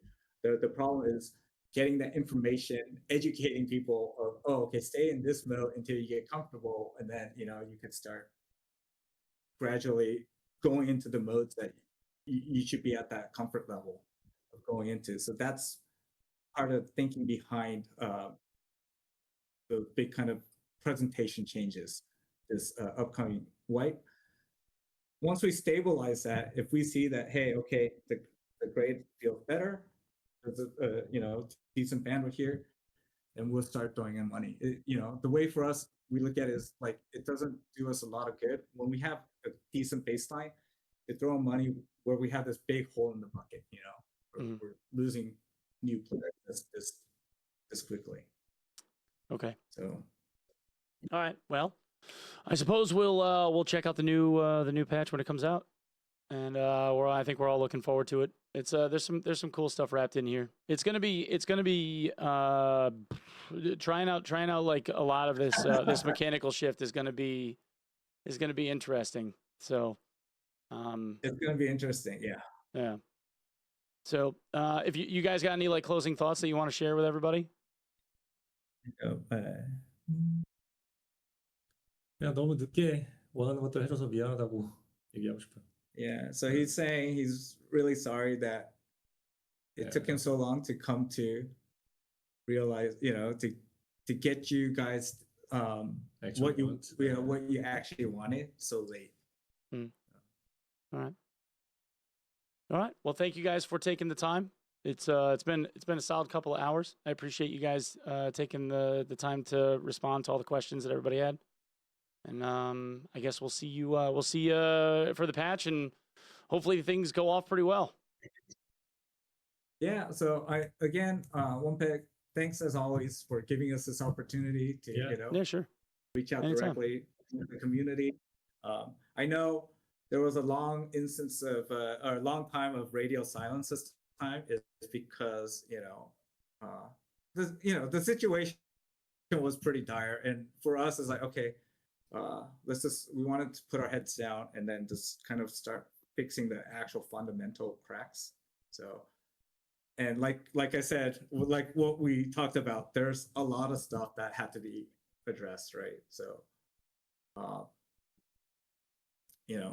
The problem is getting that information, educating people of, oh, okay, stay in this mode until you get comfortable, and then you could start gradually going into the modes that you should be at that comfort level of going into. So that's part of thinking behind the big kind of presentation changes this upcoming wipe. Once we stabilize that, if we see that, hey, okay, the grade feels better, there's a decent bandwidth here, and we'll start throwing in money. The way for us, we look at it is like, it doesn't do us a lot of good when we have a decent baseline to throw in money where we have this big hole in the bucket. We're losing new players this quickly. Okay. So. All right. Well, I suppose we'll check out the new patch when it comes out, and I think we're all looking forward to it. It's there's some cool stuff wrapped in here. It's gonna be trying out like a lot of this this mechanical shift is gonna be interesting. So it's gonna be interesting. Yeah. Yeah. So if you guys got any like closing thoughts that you want to share with everybody? 그냥 너무 늦게 원하는 것들 해줘서 미안하다고 얘기하고 싶어요. Yeah, so he's saying he's really sorry that it took him so long to come to realize, to get you guys what you actually wanted so late. All right. Well, thank you guys for taking the time. It's been a solid couple of hours. I appreciate you guys taking the time to respond to all the questions that everybody had. And I guess we'll see you for the patch, and hopefully things go off pretty well. Yeah. So OnePeg, thanks as always for giving us this opportunity to sure, reach out anytime. directly to the community. I know there was a long time of radio silence this time, is because the situation was pretty dire, and for us it's like, okay, we wanted to put our heads down and then just kind of start fixing the actual fundamental cracks. So, and like I said, like what we talked about, there's a lot of stuff that had to be addressed, right? So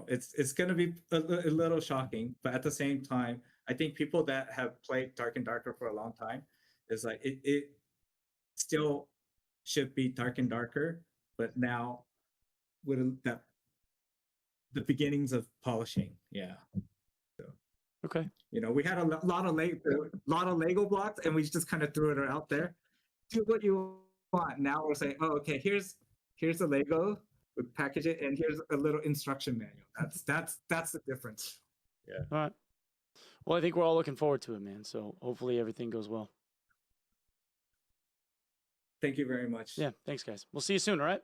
it's going to be a little shocking, but at the same time, I think people that have played Dark and Darker for a long time, is like it still should be Dark and Darker, but now with the beginnings of polishing. Yeah. So, okay. We had a lot of Lego blocks, and we just kind of threw it out there. Do what you want. Now we're saying, oh, okay, here's the Lego. We package it, and here's a little instruction manual. That's the difference. Yeah. All right. Well, I think we're all looking forward to it, man. So hopefully everything goes well. Thank you very much. Yeah. Thanks, guys. We'll see you soon. All right.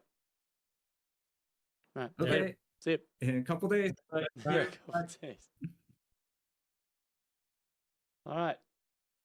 All right. Okay. Later. See you. In a couple days. Bye. Yeah, a couple days. All right.